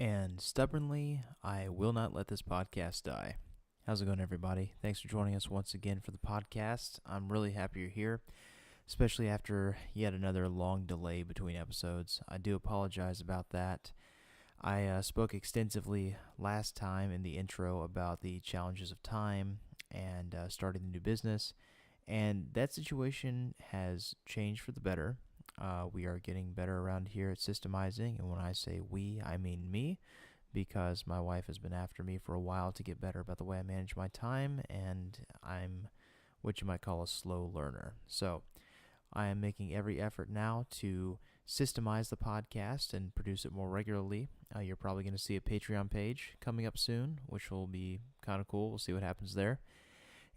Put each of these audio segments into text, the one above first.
And stubbornly, I will not let this podcast die. How's it going, everybody? Thanks for joining us once again for the podcast. I'm really happy you're here, especially after yet another long delay between episodes. I do apologize about that. I spoke extensively last time in the intro about the challenges of time and starting the new business, and that situation has changed for the better. We are getting better around here at systemizing, and when I say we, I mean me, because my wife has been after me for a while to get better about the way I manage my time, and I'm what you might call a slow learner. So I am making every effort now to systemize the podcast and produce it more regularly. You're probably going to see a Patreon page coming up soon, which will be kind of cool. We'll see what happens there.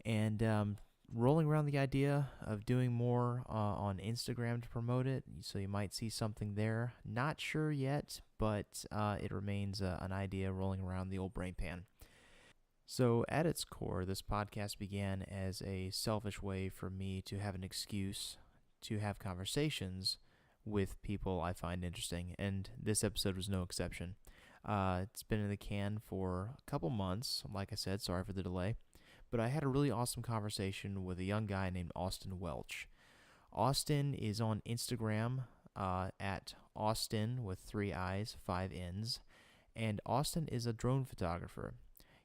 And rolling around the idea of doing more on Instagram to promote it, so you might see something there. Not sure yet, but it remains an idea rolling around the old brain pan. So at its core, this podcast began as a selfish way for me to have an excuse to have conversations with people I find interesting, and this episode was no exception. It's been in the can for a couple months, like I said, sorry for the delay. But I had a really awesome conversation with a young guy named Austin Welch. Austin is on Instagram at Austin with 3 I's, 5 N's, and Austin is a drone photographer.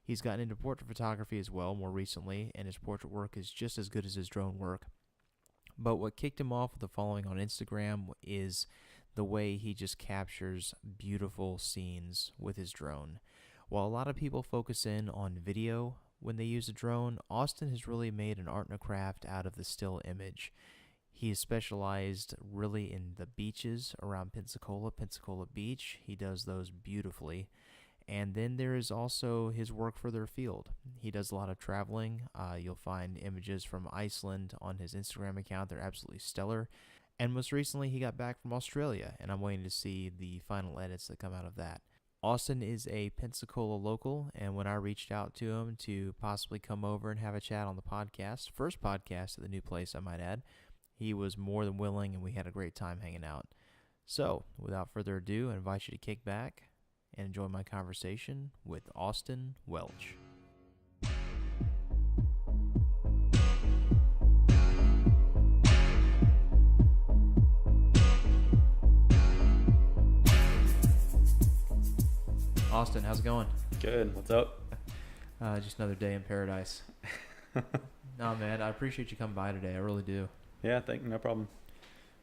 He's gotten into portrait photography as well more recently, and his portrait work is just as good as his drone work. But what kicked him off with the following on Instagram is the way he just captures beautiful scenes with his drone. While a lot of people focus in on video when they use a drone, Austin has really made an art and a craft out of the still image. He is specialized really in the beaches around Pensacola Beach. He does those beautifully. And then there is also his work further afield. He does a lot of traveling. You'll find images from Iceland on his Instagram account. They're absolutely stellar. And most recently, he got back from Australia, and I'm waiting to see the final edits that come out of that. Austin is a Pensacola local, and when I reached out to him to possibly come over and have a chat on the podcast, first podcast at the new place, I might add, he was more than willing, and we had a great time hanging out. So, without further ado, I invite you to kick back and enjoy my conversation with Austin Welch. Austin, how's it going? Good. What's up? Just another day in paradise. No, man, I appreciate you coming by today. I really do. Yeah, no problem.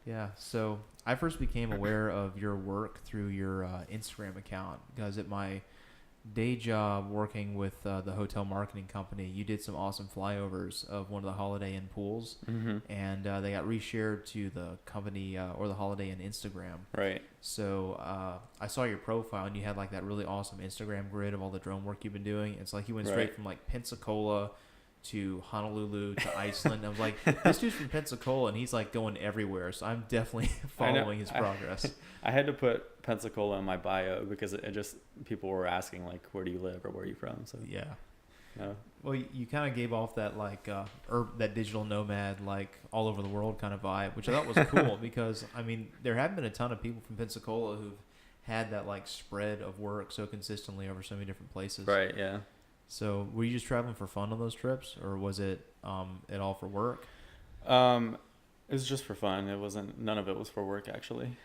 Yeah, so I first became aware of your work through your Instagram account because at my day job working with the hotel marketing company, you did some awesome flyovers of one of the Holiday Inn pools, and they got reshared to the company or the Holiday Inn Instagram. Right. So I saw your profile, and you had like that really awesome Instagram grid of all the drone work you've been doing. It's like you went straight from like Pensacola to Honolulu to Iceland. I was like, this dude's from Pensacola, and he's like going everywhere. So I'm definitely following his progress. I had to put Pensacola in my bio because it just people were asking like, where do you live or where are you from? So yeah. No. Well, you kind of gave off that like that digital nomad, like all over the world kind of vibe, which I thought was cool because I mean there have been a ton of people from Pensacola who've had that like spread of work so consistently over so many different places. Right. Yeah. So were you just traveling for fun on those trips, or was it at all for work? It was just for fun. None of it was for work actually.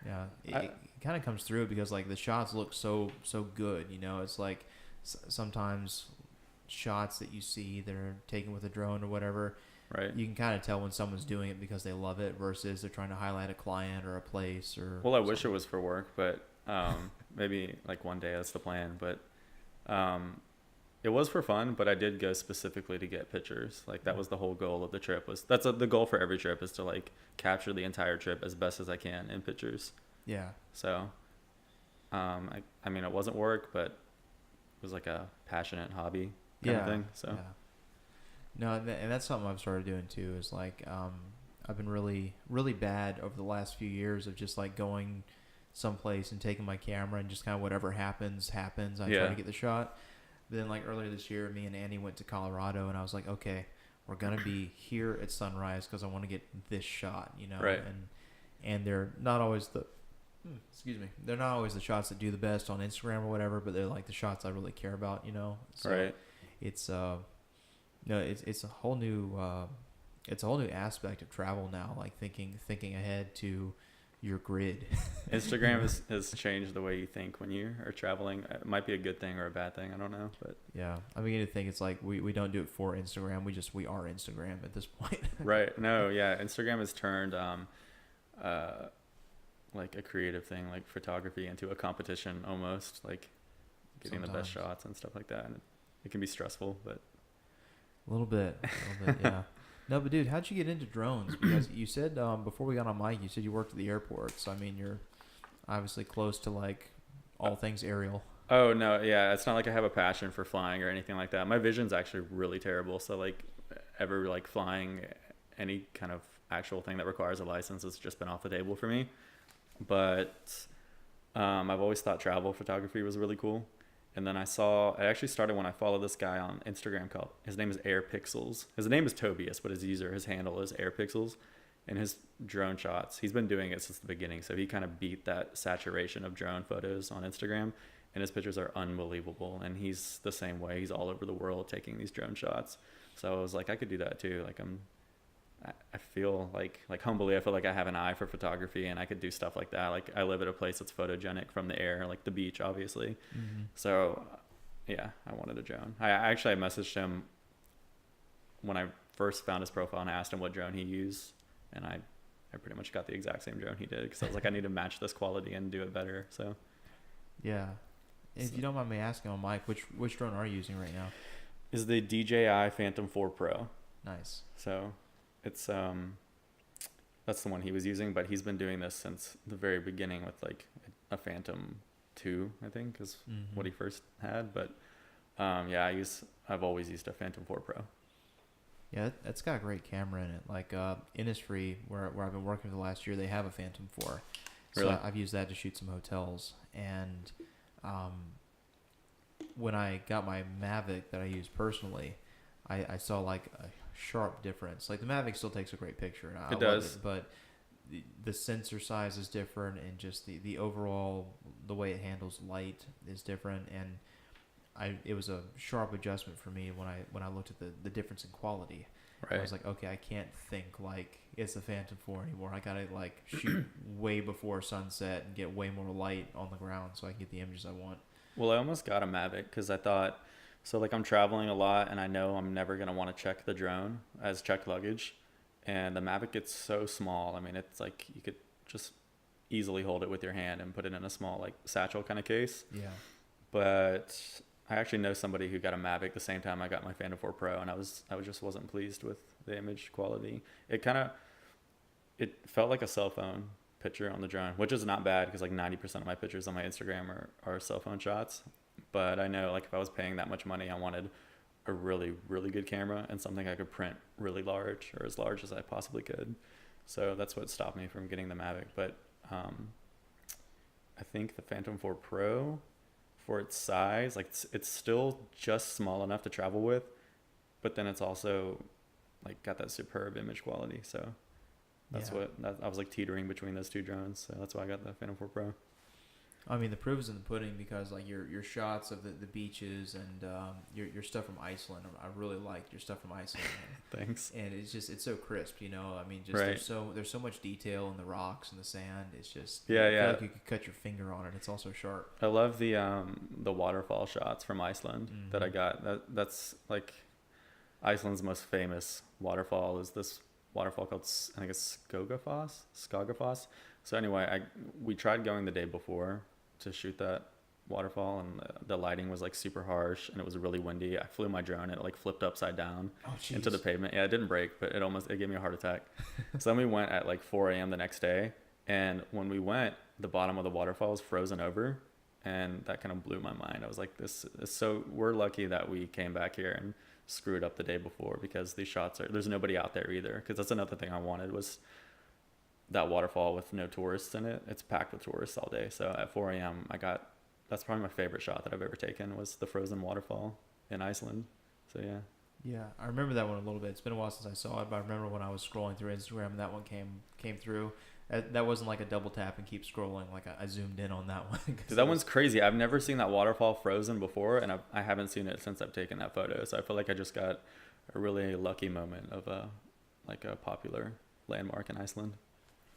Yeah, it kind of comes through because like the shots look so good. You know, it's like sometimes shots that you see that are taken with a drone or whatever. Right. You can kind of tell when someone's doing it because they love it versus they're trying to highlight a client or a place or. Well, I wish it was for work, but maybe like one day that's the plan. But it was for fun, but I did go specifically to get pictures. Like that was the whole goal of the trip. The goal for every trip is to like capture the entire trip as best as I can in pictures. Yeah. So, I mean, it wasn't work, but it was like a passionate hobby kind of thing. So. Yeah. No, and that's something I've started doing too. Is like I've been really bad over the last few years of just like going someplace and taking my camera and just kind of whatever happens. I try to get the shot. But then like earlier this year, me and Annie went to Colorado, and I was like, okay, we're gonna be here at sunrise because I want to get this shot, you know. Right. And they're not always excuse me, they're not always the shots that do the best on Instagram or whatever, but they're like the shots I really care about, you know. So Right. it's it's a whole new aspect of travel now, like thinking ahead to your grid. Instagram has changed the way you think when you are traveling. It might be a good thing or a bad thing. I don't know, but Yeah, I'm beginning to think it's like we don't do it for Instagram. We are Instagram at this point. right. No, yeah. Instagram has turned like a creative thing, like photography, into a competition almost, like getting the best shots and stuff like that. And it can be stressful, but A little bit, yeah. No, but dude, how'd you get into drones? Because you said before we got on mic, you said you worked at the airport. So I mean, you're obviously close to like all things aerial. oh no, yeah, it's not like I have a passion for flying or anything like that. My vision's actually really terrible, so like ever like flying any kind of actual thing that requires a license has just been off the table for me. But I've always thought travel photography was really cool. And then I actually started when I followed this guy on Instagram his name is Air Pixels. His name is Tobias, but his handle is Air Pixels. And his drone shots, he's been doing it since the beginning. So he kind of beat that saturation of drone photos on Instagram. And his pictures are unbelievable. And he's the same way. He's all over the world taking these drone shots. So I was like, I could do that too. Like I feel like humbly, I feel like I have an eye for photography and I could do stuff like that. Like I live at a place that's photogenic from the air, like the beach, obviously. Mm-hmm. So yeah, I wanted a drone. I messaged him when I first found his profile and I asked him what drone he used. And I pretty much got the exact same drone he did, because I was like, I need to match this quality and do it better. So yeah. If you don't mind me asking on mic, which drone are you using right now? Is the DJI Phantom 4 Pro. Nice. So it's that's the one he was using, but he's been doing this since the very beginning with like a Phantom 2, I think is what he first had. But yeah, I've always used a Phantom 4 Pro. Yeah, it's got a great camera in it. Like Innisfree, where I've been working for the last year, they have a Phantom 4. So Really? I've used that to shoot some hotels. And when I got my Mavic that I use personally, I saw like a sharp difference. Like the Mavic still takes a great picture, and I love it, but the sensor size is different, and just the overall, the way it handles light is different. And it was a sharp adjustment for me when I looked at the difference in quality. Right. I was like, okay, I can't think like it's the Phantom 4 anymore. I gotta like shoot way before sunset and get way more light on the ground so I can get the images I want. Well, I almost got a Mavic because I thought, so like I'm traveling a lot and I know I'm never going to want to check the drone as checked luggage. And the Mavic gets so small. I mean, it's like you could just easily hold it with your hand and put it in a small like satchel kind of case. Yeah. But I actually know somebody who got a Mavic the same time I got my Phantom 4 Pro, and I just wasn't pleased with the image quality. It felt like a cell phone picture on the drone, which is not bad because like 90% of my pictures on my Instagram are cell phone shots. But I know like if I was paying that much money, I wanted a really, really good camera and something I could print really large, or as large as I possibly could. So that's what stopped me from getting the Mavic. But I think the Phantom 4 Pro, for its size, like it's still just small enough to travel with, but then it's also like got that superb image quality. So that's I was like teetering between those two drones. So that's why I got the Phantom 4 Pro. I mean, the proof is in the pudding, because like your shots of the beaches and your stuff from Iceland, I really liked your stuff from Iceland. Thanks. And it's so crisp, you know. I mean, just Right. there's so much detail in the rocks and the sand. It's just Yeah, I yeah. feel like you could cut your finger on it. It's also sharp. I love the waterfall shots from Iceland that I got. That's like Iceland's most famous waterfall is this waterfall called, I think it's Skogafoss. So anyway, we tried going the day before to shoot that waterfall, and the lighting was like super harsh and it was really windy. I flew my drone and it like flipped upside down into the pavement. Yeah, it didn't break, but it gave me a heart attack. So then we went at like 4 a.m. the next day, and when we went, the bottom of the waterfall was frozen over, and that kind of blew my mind. I was like, this is so, we're lucky that we came back here and screwed up the day before, because these shots there's nobody out there either, because that's another thing I wanted was that waterfall with no tourists in it. It's packed with tourists all day. So at 4 a.m. that's probably my favorite shot that I've ever taken, was the frozen waterfall in Iceland. So yeah. Yeah, I remember that one a little bit. It's been a while since I saw it, but I remember when I was scrolling through Instagram and that one came through. That wasn't like a double tap and keep scrolling. Like I zoomed in on that one. Dude, that one's crazy. I've never seen that waterfall frozen before, and I haven't seen it since I've taken that photo. So I feel like I just got a really lucky moment of a popular landmark in Iceland.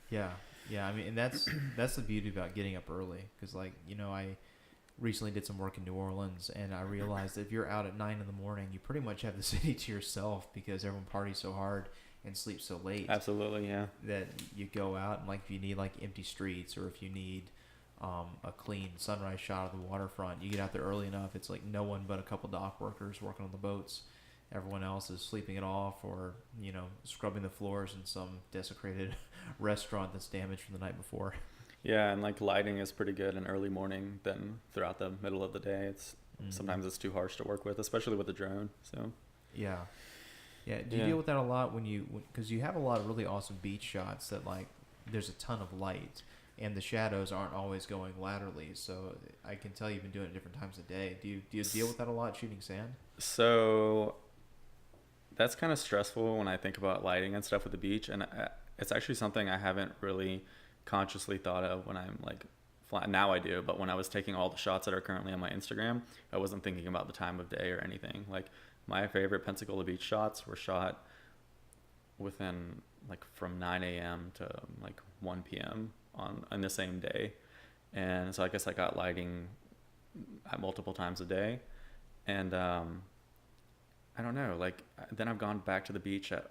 Yeah, yeah. I mean, and that's the beauty about getting up early, because like I recently did some work in New Orleans, and I realized that if you're out at 9 in the morning, you pretty much have the city to yourself because everyone parties so hard and sleeps so late. Absolutely, yeah. That you go out and like if you need like empty streets, or if you need a clean sunrise shot of the waterfront, you get out there early enough. It's like no one but a couple dock workers working on the boats. Everyone else is sleeping it off, or scrubbing the floors in some desecrated restaurant that's damaged from the night before. Yeah, and like lighting is pretty good in early morning than throughout the middle of the day. It's sometimes it's too harsh to work with, especially with the drone. So yeah. Do you deal with that a lot because you have a lot of really awesome beach shots that like there's a ton of light and the shadows aren't always going laterally. So I can tell you've been doing it different times of day. Do you deal with that a lot shooting sand? So that's kind of stressful when I think about lighting and stuff at the beach, and it's actually something I haven't really consciously thought of when I'm like flying. Now I do, but when I was taking all the shots that are currently on my Instagram, I wasn't thinking about the time of day or anything. Like my favorite Pensacola beach shots were shot within like from 9 a.m. to like 1 p.m. on the same day, and so I guess I got lighting at multiple times a day, and I don't know, like then I've gone back to the beach at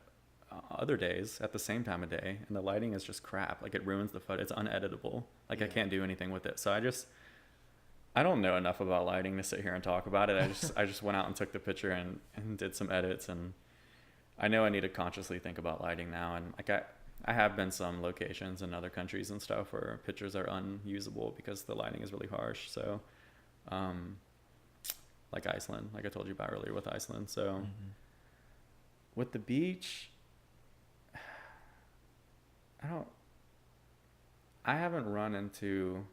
other days at the same time of day, and the lighting is just crap. Like it ruins the photo. It's uneditable. Like I can't do anything with it. So I don't know enough about lighting to sit here and talk about it. I just went out and took the picture and did some edits, and I know I need to consciously think about lighting now. And like I have been some locations in other countries and stuff where pictures are unusable because the lighting is really harsh. So like Iceland, like I told you about earlier with Iceland. So with the beach, I haven't run into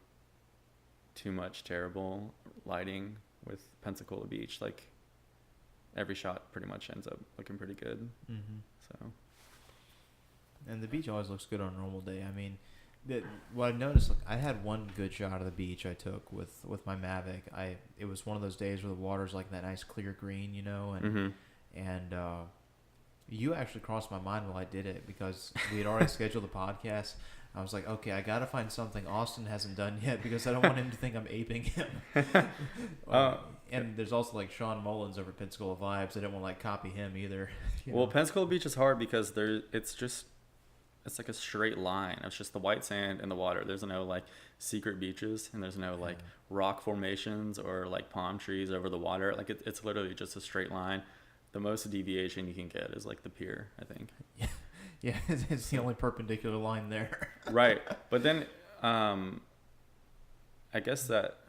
too much terrible lighting with Pensacola Beach. Like every shot pretty much ends up looking pretty good. So, and the beach always looks good on a normal day. I mean, what I've noticed, like, I had one good shot of the beach I took with my Mavic. It was one of those days where the water's like that nice clear green, and you actually crossed my mind while I did it because we had already scheduled the podcast. I was like, okay, I got to find something Austin hasn't done yet because I don't want him to think I'm aping him. And there's also like Sean Mullins over Pensacola Vibes. I didn't want to like copy him either. Well, Pensacola Beach is hard because it's like a straight line. It's just the white sand and the water. There's no like secret beaches, and there's no like rock formations or like palm trees over the water. Like it's literally just a straight line. The most deviation you can get is like the pier, I think. Yeah, it's the only perpendicular line there. Right. But then I guess that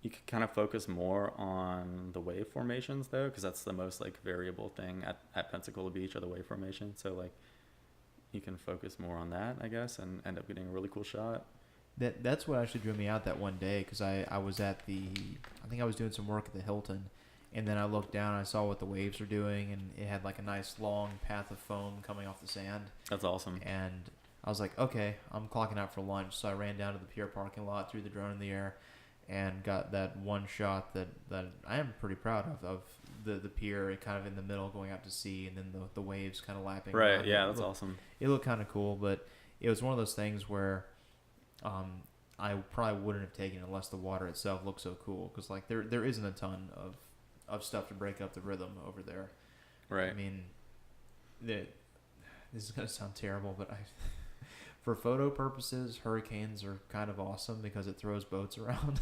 you could kind of focus more on the wave formations though, because that's the most like variable thing at Pensacola Beach, are the wave formations. So like you can focus more on that, I guess, and end up getting a really cool shot. That's what actually drew me out that one day, because I was I think I was doing some work at the Hilton, and then I looked down and I saw what the waves were doing, and it had like a nice long path of foam coming off the sand. That's awesome. And I was like, okay, I'm clocking out for lunch. So I ran down to the pier parking lot, threw the drone in the air, and got that one shot that I am pretty proud of the pier kind of in the middle going out to sea, and then the waves kind of lapping. Right, yeah, that's awesome. It looked kind of cool, but it was one of those things where I probably wouldn't have taken it unless the water itself looked so cool, because like there isn't a ton of stuff to break up the rhythm over there. Right. I mean, this is going to sound terrible, but for photo purposes, hurricanes are kind of awesome because it throws boats around.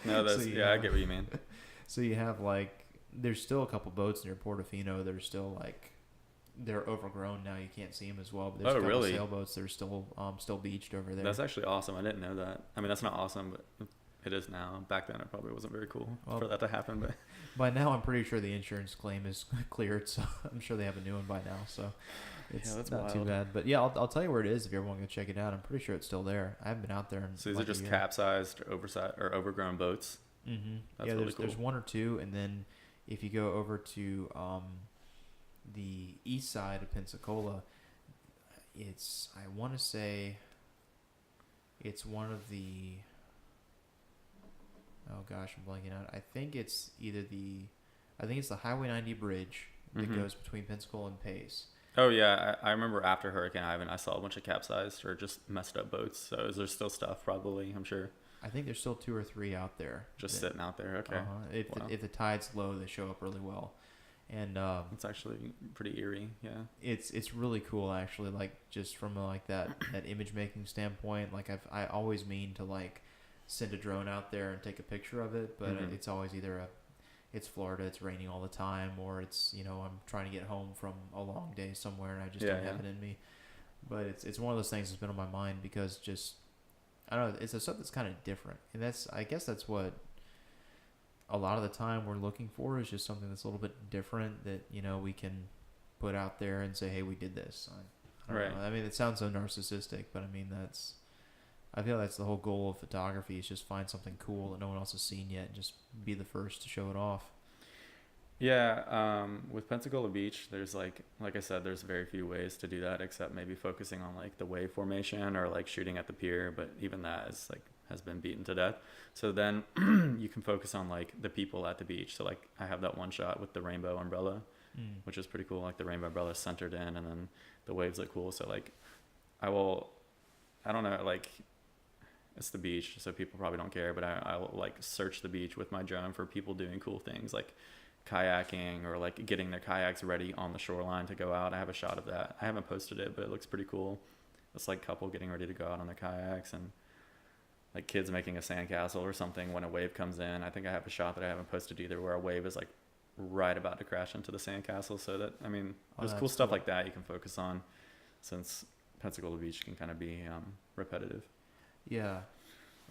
No, that's I get what you mean. So you have like, there's still a couple boats near Portofino that are still like, they're overgrown now. You can't see them as well. But there's a couple sailboats that are still beached over there. That's actually awesome. I didn't know that. I mean, that's not awesome, but it is now. Back then, it probably wasn't very cool for that to happen. But by now, I'm pretty sure the insurance claim is cleared, so I'm sure they have a new one by now. So it's not wild. Too bad. But yeah, I'll tell you where it is if you ever want to go check it out. I'm pretty sure it's still there. I haven't been out there. So these are just capsized, oversized, or overgrown boats. Mm-hmm. That's really cool. There's one or two, and then if you go over to the east side of Pensacola, I want to say it's one of the, oh gosh, I'm blanking out. I think it's the Highway 90 bridge that goes between Pensacola and Pace. Oh yeah, I remember after Hurricane Ivan, I saw a bunch of capsized or just messed up boats. So is there still stuff? Probably, I'm sure. I think there's still 2 or 3 out there. Just sitting out there. Okay. If the tide's low, they show up really well, and it's actually pretty eerie. Yeah. It's really cool actually. Like just from like that image making standpoint. Like I always mean to like send a drone out there and take a picture of it, but it's always either it's Florida, it's raining all the time, or it's, I'm trying to get home from a long day somewhere and I just don't have it in me. But it's one of those things that's been on my mind because just, I don't know, it's stuff that's kind of different. And I guess that's what a lot of the time we're looking for, is just something that's a little bit different that, we can put out there and say, hey, we did this. I don't know. I mean, it sounds so narcissistic, but I mean, I feel that's the whole goal of photography, is just find something cool that no one else has seen yet and just be the first to show it off. Yeah, with Pensacola Beach, there's like I said, there's very few ways to do that except maybe focusing on like the wave formation or like shooting at the pier, but even that has been beaten to death. So then you can focus on like the people at the beach. So like I have that one shot with the rainbow umbrella, which is pretty cool. Like the rainbow umbrella is centered in, and then the waves look cool. So like I don't know, like, it's the beach, so people probably don't care, but I will like search the beach with my drone for people doing cool things like kayaking or like getting their kayaks ready on the shoreline to go out. I have a shot of that. I haven't posted it, but it looks pretty cool. It's like couple getting ready to go out on their kayaks, and like kids making a sandcastle or something when a wave comes in. I think I have a shot that I haven't posted either, where a wave is like right about to crash into the sandcastle. So that, I mean, there's cool stuff like that you can focus on, since Pensacola Beach can kind of be repetitive. Yeah,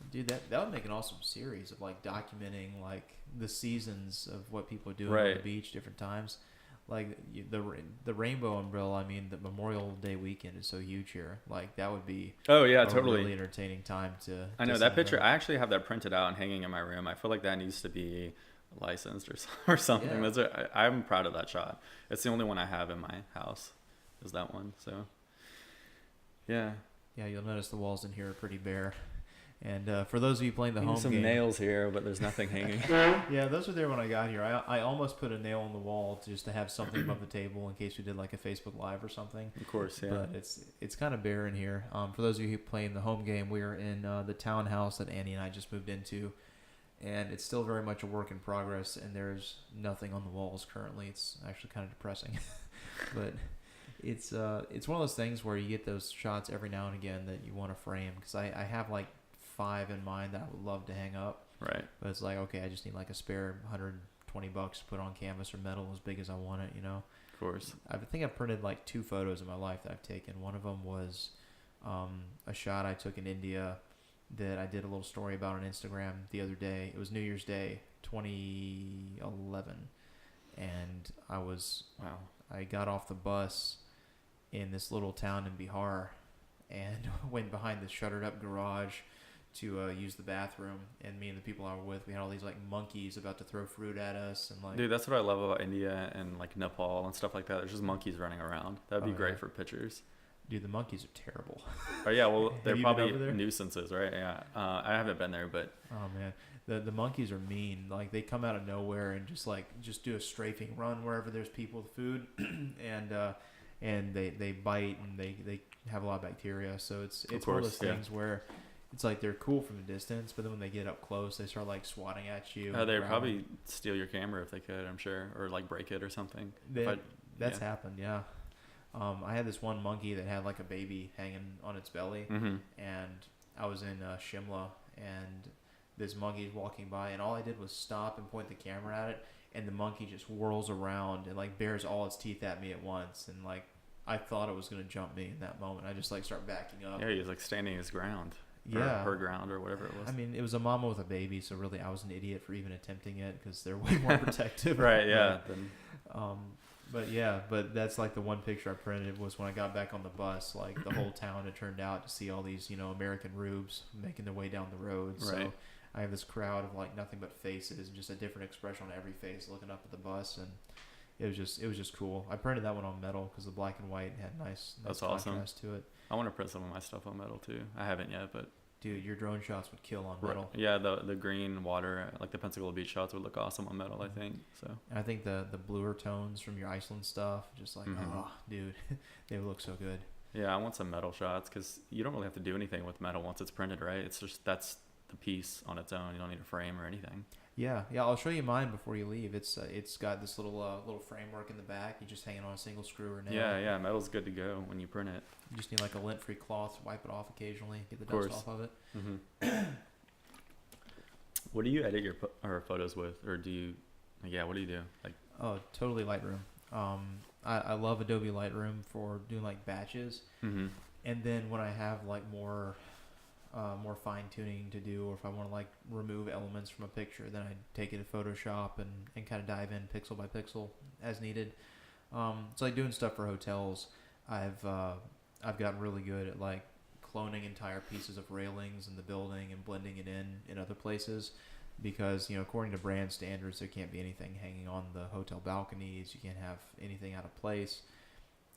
dude, that would make an awesome series of like documenting like the seasons of what people are doing on the beach, different times. Like the rainbow umbrella. I mean, the Memorial Day weekend is so huge here. Like that would be totally really entertaining time to. I know that picture. I actually have that printed out and hanging in my room. I feel like that needs to be licensed or something. Yeah. I'm proud of that shot. It's the only one I have in my house, is that one. So yeah. Yeah, you'll notice the walls in here are pretty bare. And for those of you playing the home game... some nails here, but there's nothing hanging. Yeah, those were there when I got here. I almost put a nail on the wall just to have something above the table in case we did like a Facebook Live or something. Of course, yeah. But it's kind of bare in here. For those of you playing the home game, we are in the townhouse that Annie and I just moved into. And it's still very much a work in progress, and there's nothing on the walls currently. It's actually kind of depressing. But... It's one of those things where you get those shots every now and again that you want to frame, because I have like 5 in mind that I would love to hang up. Right. But it's like, okay, I just need like a spare $120 to put on canvas or metal as big as I want it, Of course. I think I've printed like 2 photos in my life that I've taken. One of them was a shot I took in India that I did a little story about on Instagram the other day. It was New Year's Day 2011, and I got off the bus in this little town in Bihar and went behind the shuttered up garage to use the bathroom, and me and the people I were with, we had all these like monkeys about to throw fruit at us, and like, dude, that's what I love about India and like Nepal and stuff like that. There's just monkeys running around. That'd be great for pictures. Dude, the monkeys are terrible. Oh yeah, well they're probably nuisances, right? Yeah, I haven't been there, but oh man, the monkeys are mean. Like they come out of nowhere and just do a strafing run wherever there's people with food, and they bite, and they have a lot of bacteria. So it's one of those things where it's like they're cool from a distance, but then when they get up close, they start like swatting at you. They'd probably steal your camera if they could, I'm sure, or like break it or something. That's happened, yeah. I had this one monkey that had like a baby hanging on its belly, and I was in Shimla, and this monkey's walking by, and all I did was stop and point the camera at it, and the monkey just whirls around and like bares all its teeth at me at once, and like I thought it was gonna jump me in that moment. I just like start backing up. Yeah, he was like standing his ground. Yeah, her ground or whatever it was. I mean, it was a mama with a baby, so really I was an idiot for even attempting it, because they're way more protective. Right, yeah. But that's like the one picture I printed was when I got back on the bus. Like the whole town had turned out to see all these, American rubes making their way down the road. So right. I have this crowd of like nothing but faces, and just a different expression on every face looking up at the bus, and it was just cool. I printed that one on metal because the black and white had nice That's contrast awesome. to it. I want to print some of my stuff on metal too. I haven't yet, but Dude, your drone shots would kill on metal. yeah, the green water, like the Pensacola beach shots, would look awesome on metal. I think so. And I think the bluer tones from your Iceland stuff, just like oh, dude, they would look so good. Yeah, I want some metal shots because you don't really have to do anything with metal once it's printed, right? It's just that's the piece on its own. You don't need a frame or anything. Yeah. I'll show you mine before you leave. It's got this little framework in the back. You just hang it on a single screw or nail. Yeah. Metal's good to go when you print it. You just need like a lint-free cloth to wipe it off occasionally, get the dust off of it. What do you edit your photos with, or do you? Yeah, what do you do? Like, oh, totally Lightroom. I love Adobe Lightroom for doing like batches, and then when I have like more fine tuning to do, or if I want to like remove elements from a picture, then I take it to Photoshop and kind of dive in pixel by pixel as needed. So like doing stuff for hotels, I've gotten really good at like cloning entire pieces of railings in the building and blending it in other places, because according to brand standards there can't be anything hanging on the hotel balconies. You can't have anything out of place.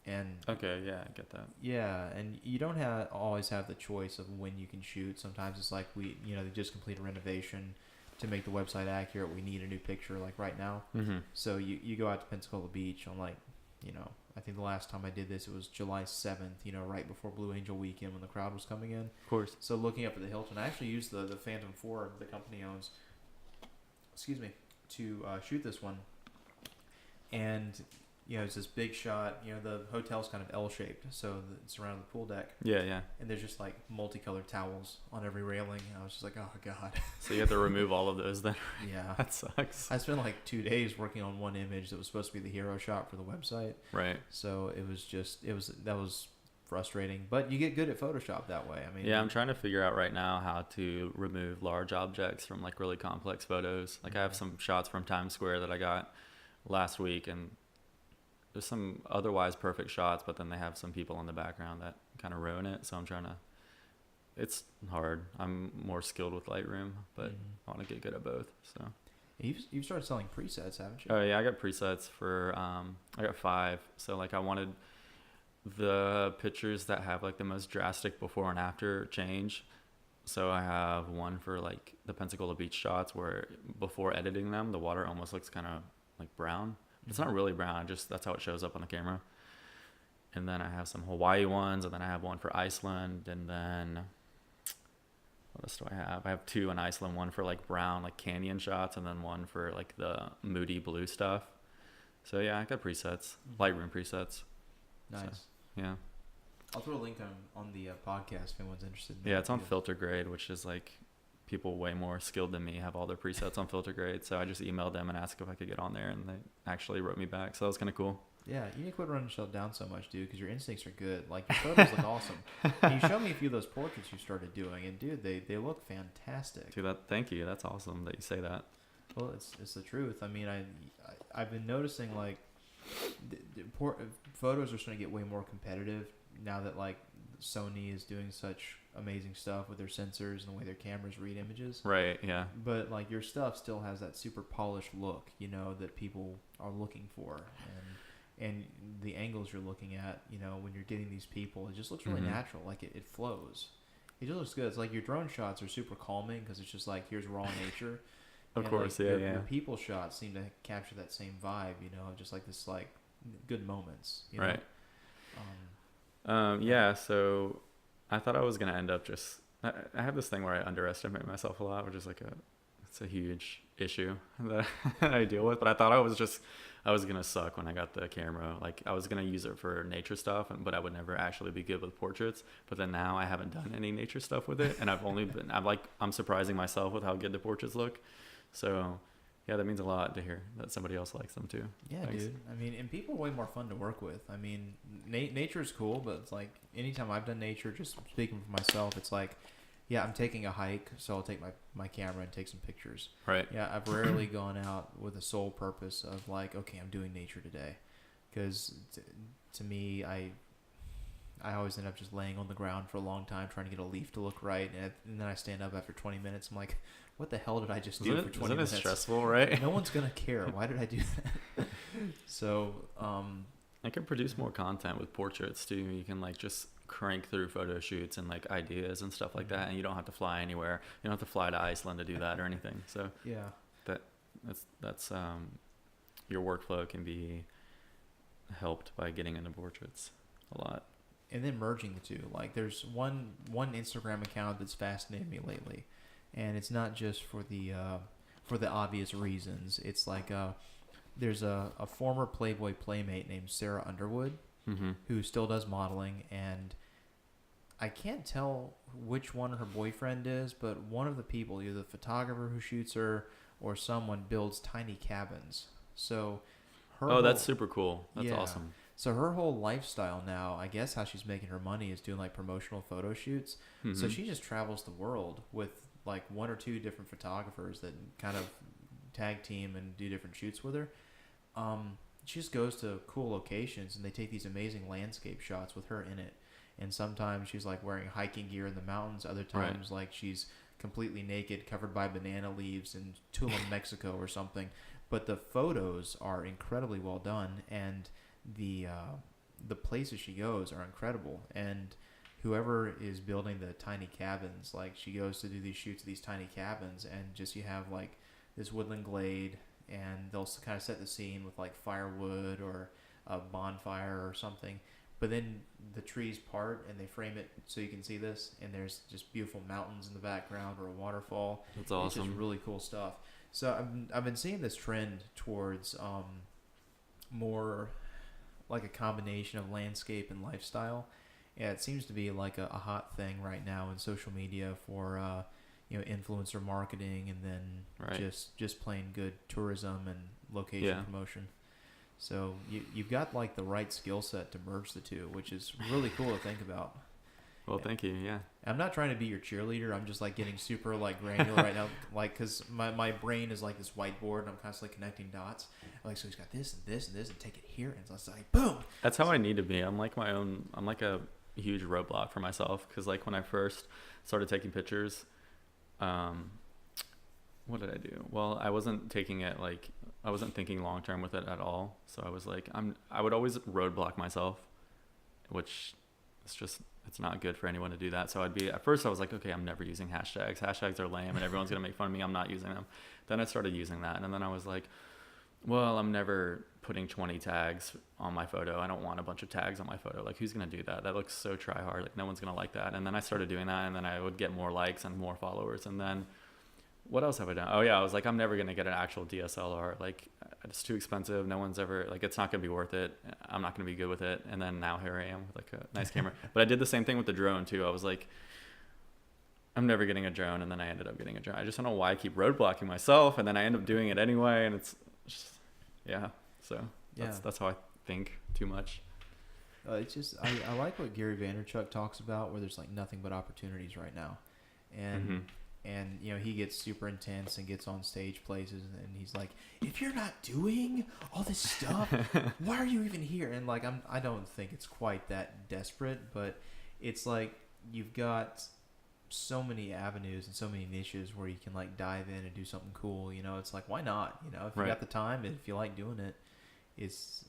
And okay, yeah, I get that. Yeah, and you don't always have the choice of when you can shoot. Sometimes it's like they just complete a renovation to make the website accurate. We need a new picture like right now. So you go out to Pensacola Beach on like, I think the last time I did this, it was July 7th, right before Blue Angel weekend when the crowd was coming in. Of course. So looking up at the Hilton, I actually used the Phantom 4 the company owns, to shoot this one. And it's this big shot. The hotel's kind of L-shaped, so it's around the pool deck. Yeah. And there's just like multicolored towels on every railing. I was just like, oh god. So you have to remove all of those then? Yeah. That sucks. I spent like 2 days working on one image that was supposed to be the hero shot for the website. Right. So that was frustrating, but you get good at Photoshop that way. I mean, yeah, I'm trying to figure out right now how to remove large objects from like really complex photos. Like I have some shots from Times Square that I got last week, and there's some otherwise perfect shots, but then they have some people in the background that kind of ruin it. So I'm trying to, it's hard. I'm more skilled with Lightroom, but I want to get good at both. So you've started selling presets, haven't you? Oh yeah, I got presets for, I got 5. So like I wanted the pictures that have like the most drastic before and after change. So I have one for like the Pensacola beach shots where before editing them, the water almost looks kind of like brown. It's not really brown, just that's how it shows up on the camera. And then I have some Hawaii ones, and then I have one for Iceland, and then what else do I have? I have 2 in Iceland, one for like brown, like canyon shots, and then one for like the moody blue stuff. So yeah, I got presets, Lightroom presets. Nice. So, yeah. I'll throw a link on the podcast if anyone's interested. Yeah, it's on Filter Grade, which is like people way more skilled than me have all their presets on Filter Grade. So I just emailed them and asked if I could get on there, and they actually wrote me back. So that was kind of cool. Yeah, you need to quit running yourself down so much, dude, because your instincts are good. Like, your photos look awesome. And you showed me a few of those portraits you started doing, and dude, they look fantastic. Dude, thank you. That's awesome that you say that. Well, it's the truth. I mean, I've been noticing like photos are starting to get way more competitive now that like Sony is doing such amazing stuff with their sensors and the way their cameras read images. Right, yeah. But like your stuff still has that super polished look, that people are looking for, and the angles you're looking at, when you're getting these people, it just looks really natural. Like it flows. It just looks good. It's like your drone shots are super calming because it's just like here's raw nature. Of course, like, Your people shots seem to capture that same vibe, just like this like good moments. Right. Yeah. So I thought I was gonna end up just. I have this thing where I underestimate myself a lot, which is like it's a huge issue that I deal with. But I thought I was gonna suck when I got the camera. Like I was gonna use it for nature stuff, but I would never actually be good with portraits. But then now I haven't done any nature stuff with it, and I'm surprising myself with how good the portraits look. So yeah, that means a lot to hear that somebody else likes them too. Yeah, thanks. Dude. I mean, and people are way more fun to work with. I mean, nature is cool, but it's like anytime I've done nature, just speaking for myself, it's like, yeah, I'm taking a hike, so I'll take my camera and take some pictures. Right. Yeah, I've rarely gone out with a sole purpose of like, okay, I'm doing nature today. Because to me, I always end up just laying on the ground for a long time trying to get a leaf to look right, and then I stand up after 20 minutes. I'm like, what the hell did I just do for 20 minutes? Isn't it stressful, right? No one's gonna care. Why did I do that? So I can produce more content with portraits too. You can like just crank through photo shoots and like ideas and stuff like that, and you don't have to fly anywhere. You don't have to fly to Iceland to do that or anything. So yeah, that's your workflow can be helped by getting into portraits a lot. And then merging the two. Like there's one Instagram account that's fascinated me lately, and it's not just for the obvious reasons. It's like there's a former Playboy playmate named Sarah Underwood, who still does modeling, and I can't tell which one her boyfriend is, but one of the people, either the photographer who shoots her or someone, builds tiny cabins. So that's super cool. That's awesome. So her whole lifestyle now, I guess how she's making her money is doing like promotional photo shoots. So she just travels the world with like one or two different photographers that kind of tag team and do different shoots with her. She just goes to cool locations and they take these amazing landscape shots with her in it. And sometimes she's like wearing hiking gear in the mountains. Other times like she's completely naked, covered by banana leaves in Tulum, Mexico or something. But the photos are incredibly well done, and the places she goes are incredible. And whoever is building the tiny cabins, like she goes to do these shoots of these tiny cabins, and just you have like this woodland glade, and they'll kind of set the scene with like firewood or a bonfire or something. But then the trees part and they frame it so you can see this, and there's just beautiful mountains in the background or a waterfall. That's awesome. It's just really cool stuff. So I've been seeing this trend towards more like a combination of landscape and lifestyle. Yeah, it seems to be like a hot thing right now in social media for influencer marketing, and then just plain good tourism and location promotion. So you've got like the right skill set to merge the two, which is really cool to think about. Well, thank you. Yeah. I'm not trying to be your cheerleader. I'm just like getting super like granular right now, like because my brain is like this whiteboard, and I'm constantly connecting dots. I'm like, so he's got this and this and this, and take it here, and it's like boom. That's how I need to be. I'm like a huge roadblock for myself, because like when I first started taking pictures, what did I do? Well, I wasn't thinking long term with it at all. So I was like, I would always roadblock myself, which is just, it's not good for anyone to do that. So at first I was like, okay, I'm never using hashtags. Hashtags are lame and everyone's going to make fun of me. I'm not using them. Then I started using that. And then I was like, well, I'm never putting 20 tags on my photo. I don't want a bunch of tags on my photo. Like, who's going to do that? That looks so try hard. Like, no one's going to like that. And then I started doing that, and then I would get more likes and more followers. And then what else have I done? Oh yeah, I was like, I'm never going to get an actual DSLR. Like, it's too expensive. No one's ever, like, it's not going to be worth it. I'm not going to be good with it. And then now here I am with like a nice camera. But I did the same thing with the drone too. I was like, I'm never getting a drone. And then I ended up getting a drone. I just don't know why I keep roadblocking myself. And then I end up doing it anyway. And it's just, yeah. So that's how I think too much. It's just, I like what Gary Vaynerchuk talks about, where there's like nothing but opportunities right now. And, and he gets super intense and gets on stage places, and he's like, if you're not doing all this stuff, why are you even here? And like, I don't think it's quite that desperate, but it's like, you've got so many avenues and so many niches where you can like dive in and do something cool. It's like, why not? If you got the time, if you like doing it,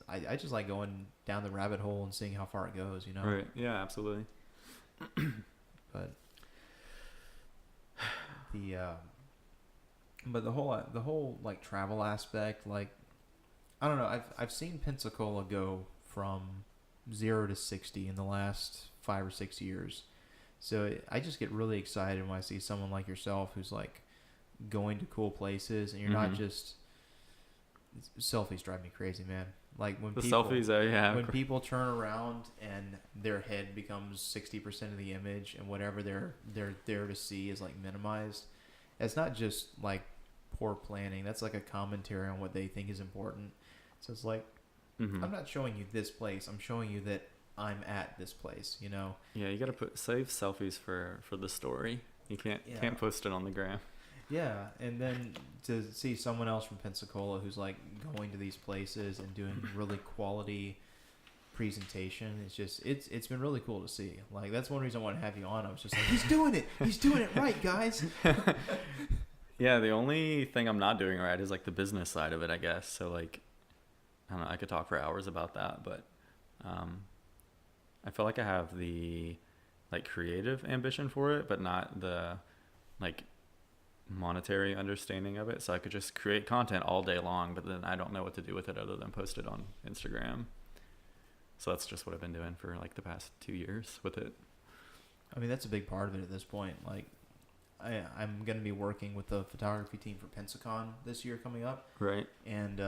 I just like going down the rabbit hole and seeing how far it goes. Right. Yeah, absolutely. But the whole like travel aspect, like, I don't know, I've seen Pensacola go from 0 to 60 in the last 5 or 6 years. So I just get really excited when I see someone like yourself who's like going to cool places, and you're not just, selfies drive me crazy, man. Like when when people turn around and their head becomes 60% of the image, and whatever they're there to see is like minimized. It's not just like poor planning. That's like a commentary on what they think is important. So it's like, I'm not showing you this place. I'm showing you that I'm at this place, Yeah, you got to save selfies for the story. You can't post it on the gram. Yeah, and then to see someone else from Pensacola who's like going to these places and doing really quality presentation. It's been really cool to see. Like, that's one reason I want to have you on. I was just like, he's doing it right, guys. Yeah, the only thing I'm not doing right is like the business side of it, I guess. So like, I don't know, I could talk for hours about that, but I feel like I have the like creative ambition for it, but not the like monetary understanding of it. So I could just create content all day long, but then I don't know what to do with it other than post it on Instagram. So that's just what I've been doing for like the past 2 years with it. I mean, that's a big part of it at this point. Like, I'm going to be working with the photography team for Pensacola this year coming up. Right. And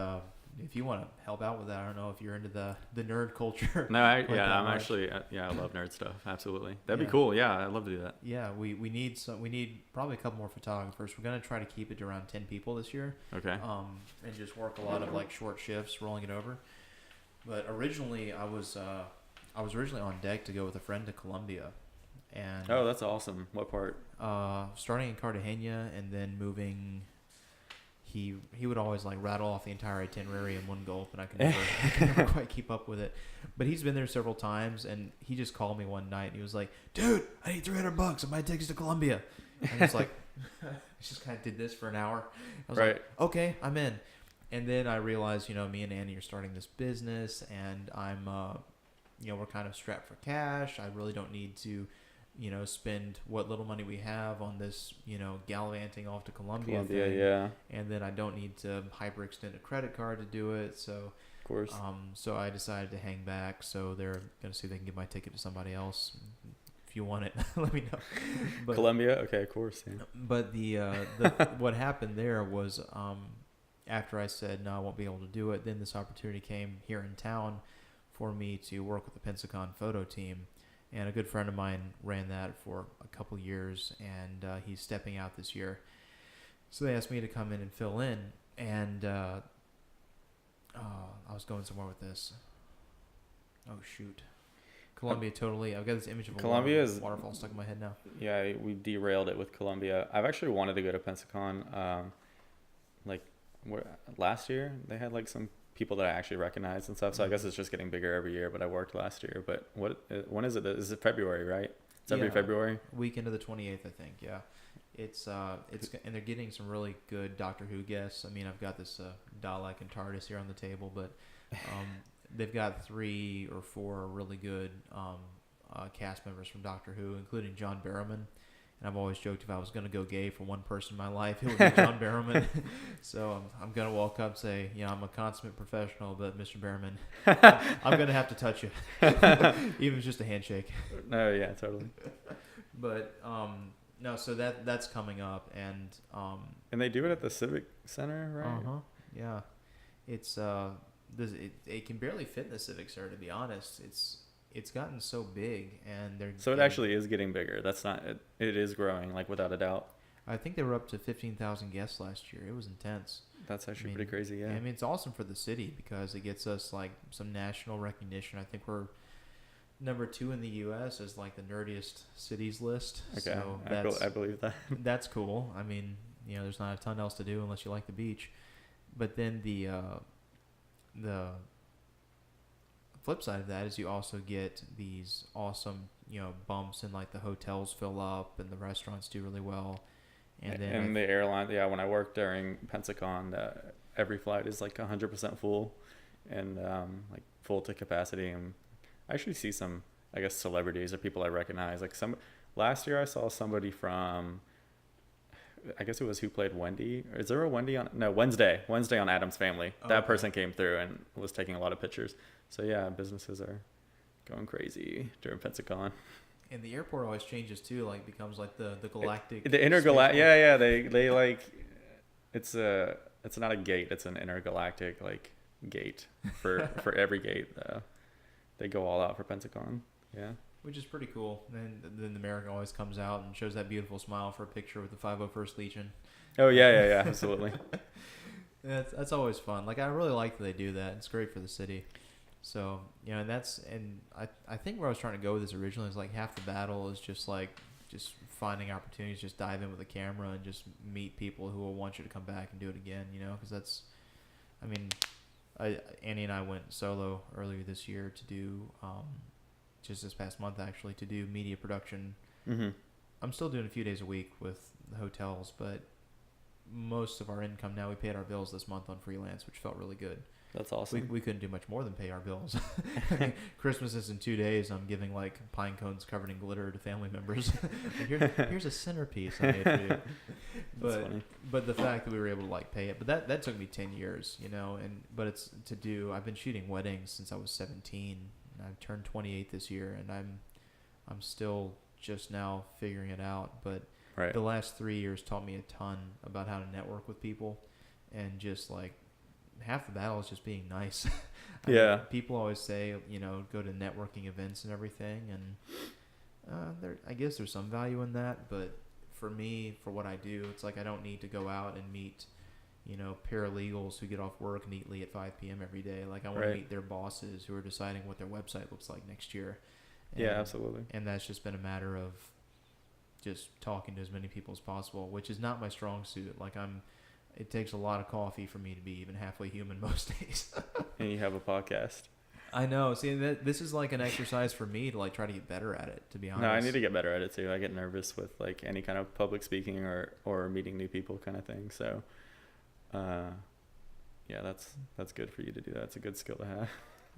if you want to help out with that, I don't know if you're into the nerd culture. No, I'm actually, I love nerd stuff. Absolutely. That'd be cool. Yeah, I'd love to do that. Yeah, we need probably a couple more photographers. We're going to try to keep it around 10 people this year. Okay. And just work a lot of like short shifts, rolling it over. But originally, I was originally on deck to go with a friend to Colombia. And oh, that's awesome. What part? Starting in Cartagena and then moving. He would always like rattle off the entire itinerary in one gulp, and I could never quite keep up with it. But he's been there several times, and he just called me one night and he was like, "Dude, I need $300. I might take us to Colombia." And I was like, I just kind of did this for an hour. I was like, "Okay, I'm in." And then I realized, me and Annie are starting this business, and I'm, we're kind of strapped for cash. I really don't need to spend what little money we have on this, gallivanting off to Colombia thing. Yeah. And then I don't need to hyperextend a credit card to do it. So, of course. So I decided to hang back. So they're going to see if they can give my ticket to somebody else. If you want it, let me know. But, Colombia? Okay, of course. Yeah. But the what happened there was after I said, no, I won't be able to do it, then this opportunity came here in town for me to work with the Pensacola photo team. And a good friend of mine ran that for a couple years, and he's stepping out this year. So they asked me to come in and fill in, and I was going somewhere with this. Oh, shoot. Colombia, totally. I've got this image of a waterfall stuck in my head now. Yeah, we derailed it with Colombia. I've actually wanted to go to Pensacola. Last year, they had like some people that I actually recognize and stuff. So I guess it's just getting bigger every year, but I worked last year. But when is it? Is it February, right? It's every February? Weekend of the 28th, I think. Yeah. It's and they're getting some really good Doctor Who guests. I mean, I've got this Dalek and TARDIS here on the table, but they've got 3 or 4 really good cast members from Doctor Who, including John Barrowman. And I've always joked if I was going to go gay for one person in my life, it would be John Barrowman. So I'm going to walk up and say, I'm a consummate professional, but Mr. Barrowman, I'm going to have to touch you. Even if it's just a handshake. No, yeah, totally. But, no, so that's coming up. And they do it at the Civic Center, right? Uh-huh, yeah. It's, it can barely fit in the Civic Center, to be honest. It's gotten so big, and it actually is getting bigger. That's not it. It is growing, like, without a doubt. I think they were up to 15,000 guests last year. It was intense. That's actually pretty crazy. Yeah. I mean, it's awesome for the city because it gets us like some national recognition. I think we're number 2 in the U.S. as like the nerdiest cities list. Okay, so I believe that. That's cool. I mean, there's not a ton else to do unless you like the beach. But then the flip side of that is you also get these awesome, bumps, and like the hotels fill up and the restaurants do really well. And the airline, when I worked during Pensacola, every flight is like 100% full and like full to capacity. And I actually see some, I guess, celebrities or people I recognize. Like last year I saw somebody from, I guess it was who played Wendy. Is there a Wendy on? No, Wednesday on Addams Family. That person came through and was taking a lot of pictures. So yeah, businesses are going crazy during Pensacola. And the airport always changes too. Like becomes like the galactic. The intergalactic. Yeah. They like it's not a gate. It's an intergalactic like gate for every gate. They go all out for Pensacola. Yeah. Which is pretty cool. And then the American always comes out and shows that beautiful smile for a picture with the 501st Legion. Oh yeah, absolutely. That's always fun. Like I really like that they do that. It's great for the city. So and I think where I was trying to go with this originally is like half the battle is just finding opportunities, just dive in with a camera and just meet people who will want you to come back and do it again. Because that's, I mean, Annie and I went solo earlier this year to do, just this past month actually, to do media production. Mm-hmm. I'm still doing a few days a week with the hotels, but most of our income now, we paid our bills this month on freelance, which felt really good. That's awesome. We couldn't do much more than pay our bills. Christmas is in 2 days. I'm giving like pine cones covered in glitter to family members. Here's a centerpiece I made for you. But the fact that we were able to like pay it, but that took me 10 years, you know. But it's to do. I've been shooting weddings since I was 17. I've turned 28 this year, and I'm still just now figuring it out. But right. The last 3 years taught me a ton about how to network with people, and just like half the battle is just being nice. Yeah. People always say, you know, go to networking events and everything, and I guess there's some value in that, but for me, for what I do, it's like I don't need to go out and meet, you know, paralegals who get off work neatly at 5 p.m. every day. Like I want to meet their bosses who are deciding what their website looks like next year. Yeah, absolutely. And that's just been a matter of just talking to as many people as possible, which is not my strong suit. Like it takes a lot of coffee for me to be even halfway human most days. And you have a podcast. I know. See, this is like an exercise for me to like try to get better at it, to be honest. No, I need to get better at it too. I get nervous with like any kind of public speaking or meeting new people kind of thing. So, yeah, that's good for you to do that. It's a good skill to have.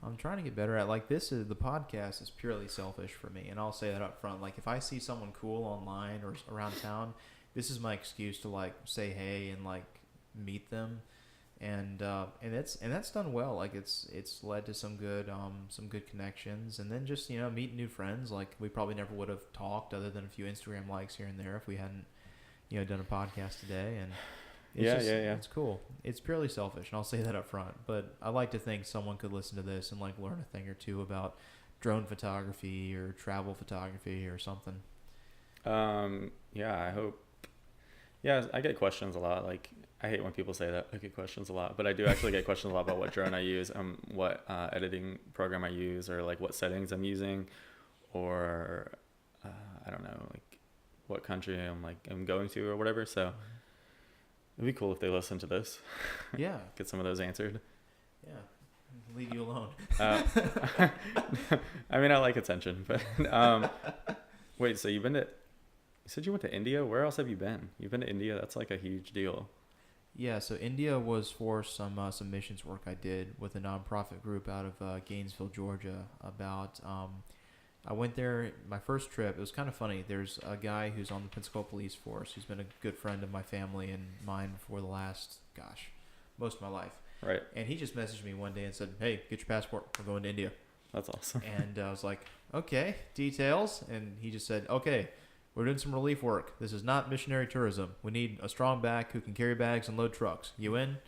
I'm trying to get better at like the podcast is purely selfish for me, and I'll say that up front. Like if I see someone cool online or around town, this is my excuse to like say hey and like meet them. And that's done well. Like it's led to some good connections, and then just, you know, meeting new friends. Like we probably never would have talked other than a few Instagram likes here and there if we hadn't, you know, done a podcast today. And it's it's cool. It's purely selfish, and I'll say that up front. But I like to think someone could listen to this and like learn a thing or two about drone photography or travel photography or something. Yeah, I hope. Yeah, I get questions a lot. Like, I hate when people say that. I get questions a lot, but I do actually get questions a lot about what drone I use, what editing program I use, or like what settings I'm using, or I don't know, like what country I'm going to or whatever. So it'd be cool if they listen to this. Yeah. Get some of those answered. Yeah. Leave you alone. I mean, I like attention, but wait, so you said you went to India? Where else have you been? You've been to India? That's like a huge deal. Yeah, so India was for some missions work I did with a nonprofit group out of Gainesville, Georgia. I went there, my first trip. It was kind of funny. There's a guy who's on the Pensacola police force who's been a good friend of my family and mine for the last, most of my life. Right. And he just messaged me one day and said, hey, get your passport. We're going to India. That's awesome. And I was like, okay, details. And he just said, okay, we're doing some relief work. This is not missionary tourism. We need a strong back who can carry bags and load trucks. You in? And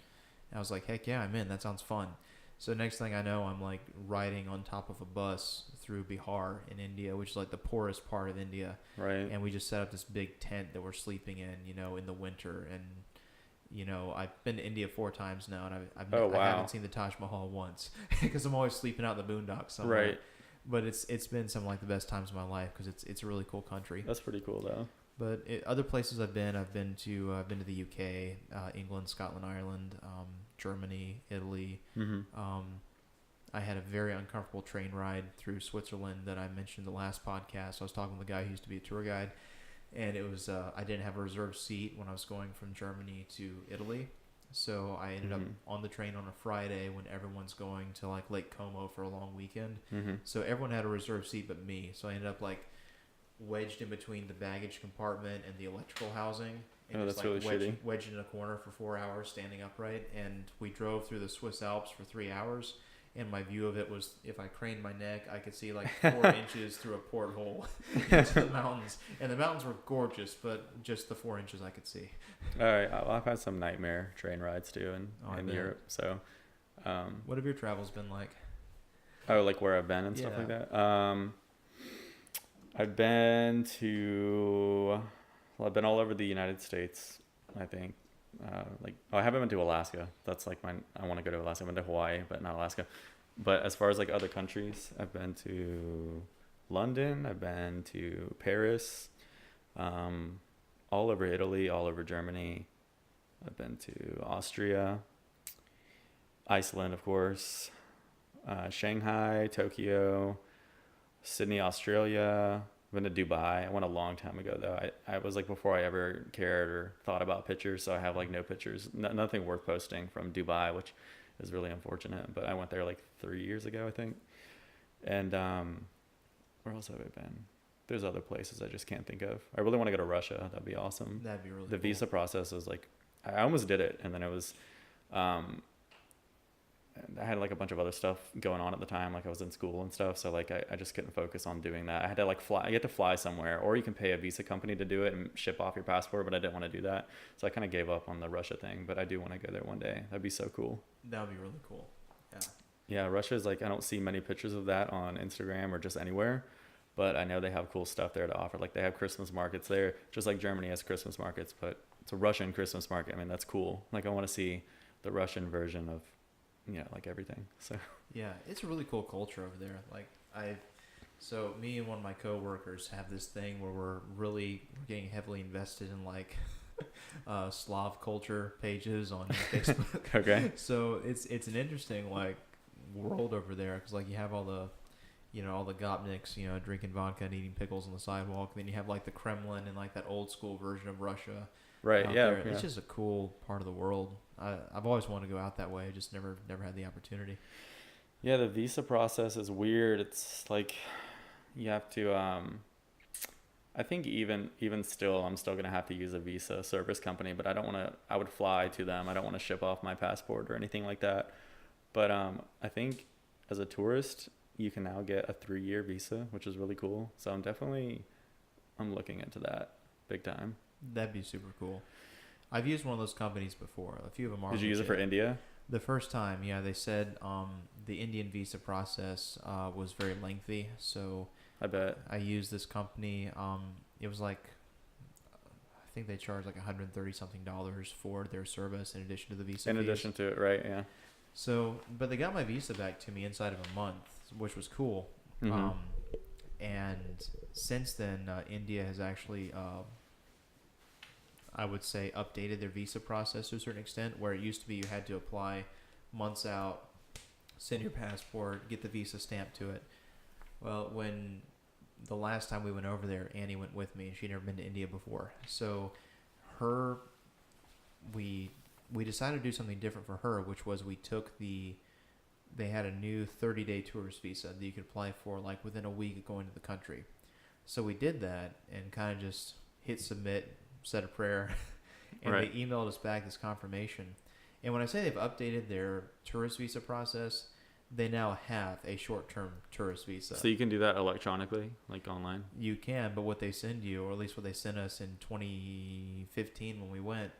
I was like, heck yeah, I'm in. That sounds fun. So next thing I know, I'm like riding on top of a bus through Bihar in India, which is like the poorest part of India. Right. And we just set up this big tent that we're sleeping in, you know, in the winter. And, you know, I've been to India 4 times now, and I haven't seen the Taj Mahal once because I'm always sleeping out in the boondocks somewhere. Right. But it's been some of like the best times of my life because it's a really cool country. That's pretty cool though. But other places I've been to the UK, England, Scotland, Ireland, Germany, Italy. Mm-hmm. I had a very uncomfortable train ride through Switzerland that I mentioned in the last podcast. I was talking with a guy who used to be a tour guide, and it was I didn't have a reserved seat when I was going from Germany to Italy. So I ended up on the train on a Friday when everyone's going to like Lake Como for a long weekend. Mm-hmm. So everyone had a reserved seat but me. So I ended up like wedged in between the baggage compartment and the electrical housing. And that's really shitty. Wedged in a corner for 4 hours standing upright. And we drove through the Swiss Alps for 3 hours. And my view of it was, if I craned my neck, I could see like 4 inches through a porthole into the mountains. And the mountains were gorgeous, but just the 4 inches I could see. All right. Well, I've had some nightmare train rides too in Europe. So, what have your travels been like? Oh, like where I've been and stuff like that. I've been I've been all over the United States, I think. I haven't been to Alaska. That's like I want to go to Alaska. I've been to Hawaii, but not Alaska. But as far as like other countries, I've been to London. I've been to Paris, all over Italy, all over Germany. I've been to Austria. Iceland, of course, Shanghai, Tokyo, Sydney, Australia. I've been to Dubai. I went a long time ago though. I was like before I ever cared or thought about pictures, so I have like no pictures, nothing worth posting from Dubai, which is really unfortunate. But I went there like 3 years ago, I think. And where else have I been? There's other places I just can't think of. I really want to go to Russia. That'd be awesome. That'd be really The cool. visa process was like, I almost did it, and then it was, I had like a bunch of other stuff going on at the time, like I was in school and stuff, so like I just couldn't focus on doing that. I had to like fly. You had to fly somewhere, or you can pay a visa company to do it and ship off your passport, but I didn't want to do that, so I kind of gave up on the Russia thing. But I do want to go there one day. That'd be so cool. That would be really cool. Yeah. Yeah, Russia is like, I don't see many pictures of that on Instagram or just anywhere, but I know they have cool stuff there to offer. Like they have Christmas markets there, just like Germany has Christmas markets, but it's a Russian Christmas market. I mean, that's cool. Like I want to see the Russian version of, like everything. So Yeah, it's a really cool culture over there. Like so me and one of my coworkers have this thing where we're getting heavily invested in like Slav culture pages on Facebook. okay. So it's an interesting like world over there because like you have all the all the gopniks drinking vodka and eating pickles on the sidewalk, and then you have like the Kremlin and like that old school version of Russia. Right. Yeah, there. It's just a cool part of the world. I've always wanted to go out that way. Just never had the opportunity. Yeah, the visa process is weird. It's like you have to. I think even still, I'm still gonna have to use a visa service company, but I don't want to. I would fly to them. I don't want to ship off my passport or anything like that. But I think as a tourist, you can now get a 3-year visa, which is really cool. So I'm looking into that big time. That'd be super cool. I've used one of those companies before. A few of them are. Did you use it for India? The first time, yeah. They said the Indian visa process was very lengthy, so I bet. I used this company. It was like, I think they charged like $130-something for their service in addition to the visa In fees. addition to it, right? Yeah. So, but they got my visa back to me inside of a month, which was cool. Mm-hmm. And since then, India has actually, I would say, updated their visa process to a certain extent, where it used to be you had to apply months out, send your passport, get the visa stamped to it. Well, when the last time we went over there, Annie went with me, and she'd never been to India before. So we decided to do something different for her, which was they had a new 30-day tourist visa that you could apply for like within a week of going to the country. So we did that and kind of just hit submit, said a prayer, and Right. they emailed us back this confirmation. And when I say they've updated their tourist visa process, they now have a short-term tourist visa. So you can do that electronically, like online? You can, but what they send you, or at least what they sent us in 2015 when we went,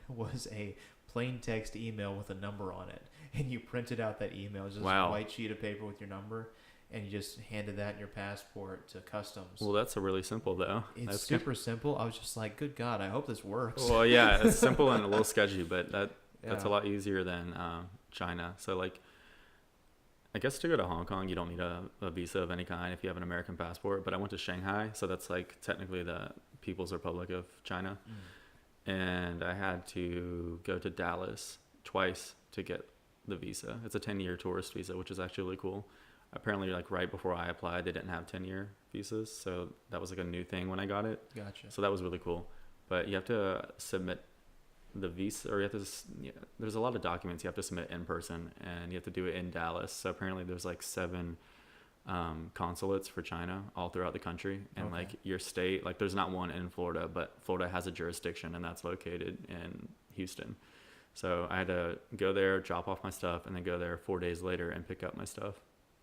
was a plain text email with a number on it. And you printed out that email. It's just Wow. a white sheet of paper with your number, and you just handed that in your passport to customs. Well, that's a really simple, though. It's That's super simple. I was just like, good God, I hope this works. Well, yeah, it's simple and a little sketchy, but that's Yeah. a lot easier than China. So, like, I guess to go to Hong Kong, you don't need a visa of any kind if you have an American passport. But I went to Shanghai, so that's like technically the People's Republic of China. And I had to go to Dallas twice to get the visa. It's a 10-year tourist visa, which is actually really cool. Apparently, like right before I applied, they didn't have 10-year visas, so that was like a new thing when I got it. Gotcha. So that was really cool. But you have to submit the visa, or you have to. There's a lot of documents you have to submit in person, and you have to do it in Dallas. So apparently, there's like 7 consulates for China all throughout the country, and Okay. like your state, like there's not one in Florida, but Florida has a jurisdiction, and that's located in Houston. So I had to go there, drop off my stuff, and then go there 4 days later and pick up my stuff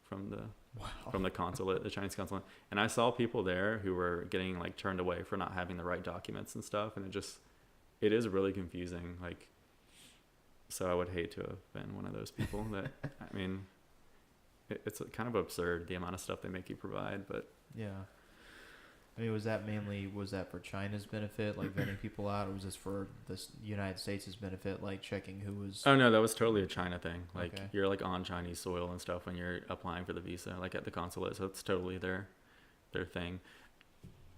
from the consulate, the Chinese consulate. And I saw people there who were getting like turned away for not having the right documents and stuff, and it is really confusing. Like, so I would hate to have been one of those people. That I mean, it's kind of absurd the amount of stuff they make you provide, but Yeah. I mean, was that for China's benefit, like vetting people out, or was this for the United States' benefit, like checking who was... oh no, that was totally a China thing. Like Okay. you're like on Chinese soil and stuff when you're applying for the visa, like at the consulate. So it's totally their thing.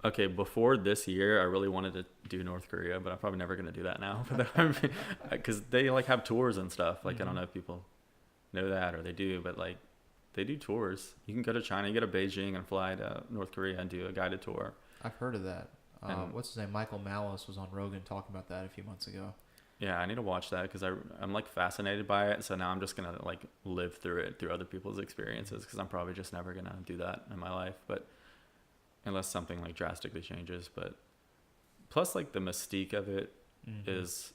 Okay, before this year, I really wanted to do North Korea, but I'm probably never gonna do that now, because they like have tours and stuff. Like I don't know if people know that or they do, but like they do tours. You can go to China, you go to Beijing, and fly to North Korea and do a guided tour. I've heard of that. What's his name? Michael Malice was on Rogan talking about that a few months ago. Yeah, I need to watch that because I'm like fascinated by it. So now I'm just gonna like live through it through other people's experiences because I'm probably just never gonna do that in my life. But unless something like drastically changes, but plus like the mystique of it is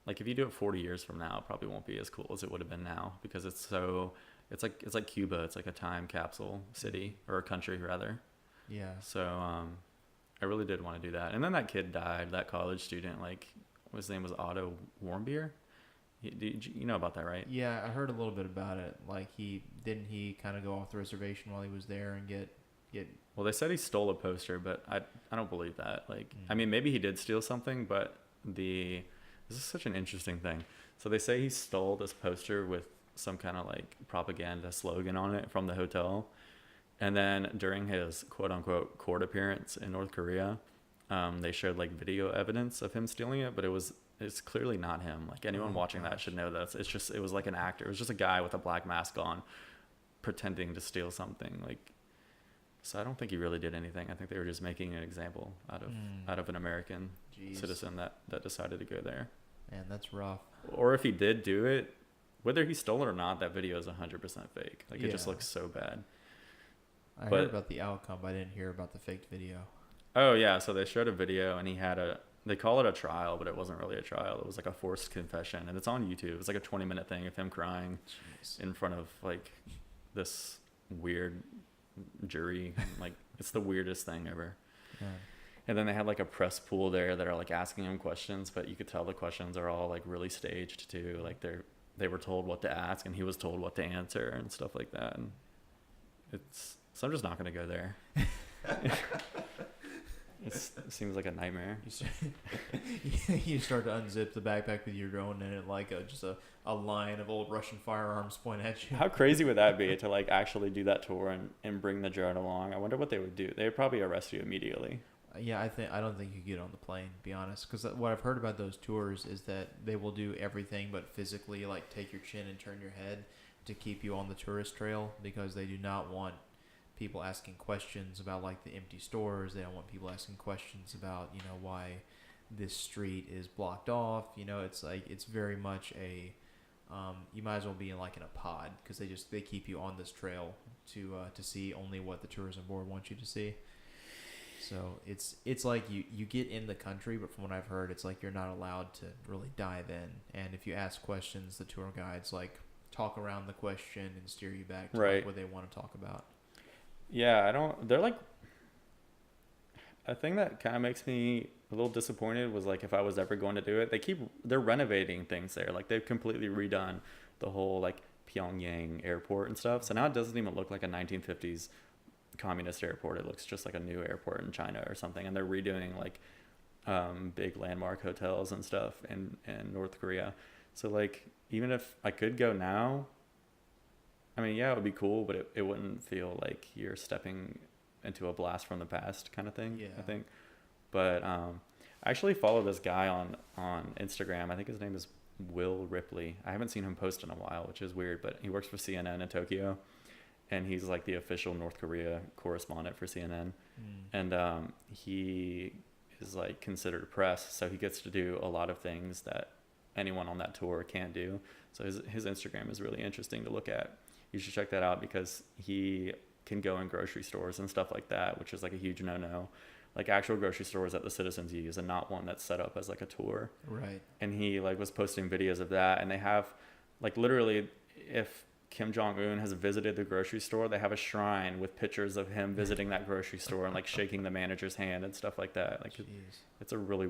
like if you do it 40 years from now, it probably won't be as cool as it would have been now because it's like Cuba. It's like a time capsule city or a country rather. Yeah. So I really did want to do that. And then that kid died, that college student, like his name was Otto Warmbier. You know about that, right? Yeah, I heard a little bit about it. Like he kind of go off the reservation while he was there and get. Well, they said he stole a poster, but I don't believe that. Like, I mean, maybe he did steal something, but this is such an interesting thing. So they say he stole this poster with some kind of like propaganda slogan on it from the hotel. And then during his quote unquote court appearance in North Korea, they showed like video evidence of him stealing it, but it's clearly not him. Like anyone watching that should know that it was like an actor. It was just a guy with a black mask on pretending to steal something. Like, so I don't think he really did anything. I think they were just making an example out of an American citizen that decided to go there. Man, that's rough. Or if he did do it, whether he stole it or not, that video is 100% fake. Like it just looks so bad. I heard about the outcome, but I didn't hear about the faked video. Oh yeah, so they showed a video and they call it a trial, but it wasn't really a trial. It was like a forced confession, and it's on YouTube. It's like a 20-minute thing of him crying in front of like this weird jury. Like it's the weirdest thing ever. Yeah. And then they had like a press pool there that are like asking him questions, but you could tell the questions are all like really staged too. Like they were told what to ask and he was told what to answer and stuff like that. And so I'm just not gonna go there. It seems like a nightmare. You start to unzip the backpack with your drone and it like just a line of old Russian firearms point at you. How crazy would that be to like actually do that tour and bring the drone along? I wonder what they would do. They would probably arrest you immediately. Yeah, I don't think you get on the plane, to be honest, because what I've heard about those tours is that they will do everything but physically like take your chin and turn your head to keep you on the tourist trail because they do not want people asking questions about like the empty stores. They don't want people asking questions about, you know, why this street is blocked off. You know, it's like it's very much a you might as well be in like in a pod because they keep you on this trail to see only what the tourism board wants you to see. So it's like you get in the country, but from what I've heard, it's like you're not allowed to really dive in. And if you ask questions, the tour guides like talk around the question and steer you back to like what they want to talk about. Yeah, they're like, a thing that kind of makes me a little disappointed was like if I was ever going to do it, they're renovating things there. Like they've completely redone the whole like Pyongyang airport and stuff. So now it doesn't even look like a 1950s communist airport. It looks just like a new airport in China or something. And they're redoing like big landmark hotels and stuff in North Korea. So like even if I could go now, I mean, yeah, it would be cool, but it wouldn't feel like you're stepping into a blast from the past kind of thing, I think. But I actually follow this guy on Instagram. I think his name is Will Ripley. I haven't seen him post in a while, which is weird, but he works for CNN in Tokyo. And he's like the official North Korea correspondent for CNN. And he is like considered press, so he gets to do a lot of things that anyone on that tour can't do. So his Instagram is really interesting to look at. You should check that out because he can go in grocery stores and stuff like that, which is like a huge no-no. Like actual grocery stores that the citizens use and not one that's set up as like a tour. Right. And he like was posting videos of that, and they have like literally if Kim Jong-un has visited the grocery store, they have a shrine with pictures of him visiting that grocery store and like shaking the manager's hand and stuff like that. Like it's a really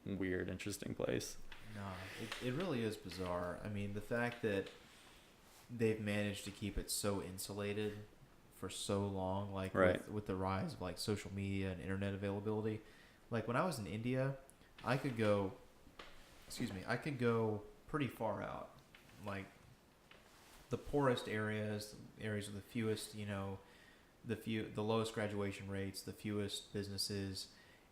weird, interesting place. No, it really is bizarre. I mean, the fact that they've managed to keep it so insulated for so long, like with the rise of like social media and internet availability. Like when I was in India, I could go pretty far out. Like the poorest areas with the fewest, you know, the lowest graduation rates, the fewest businesses,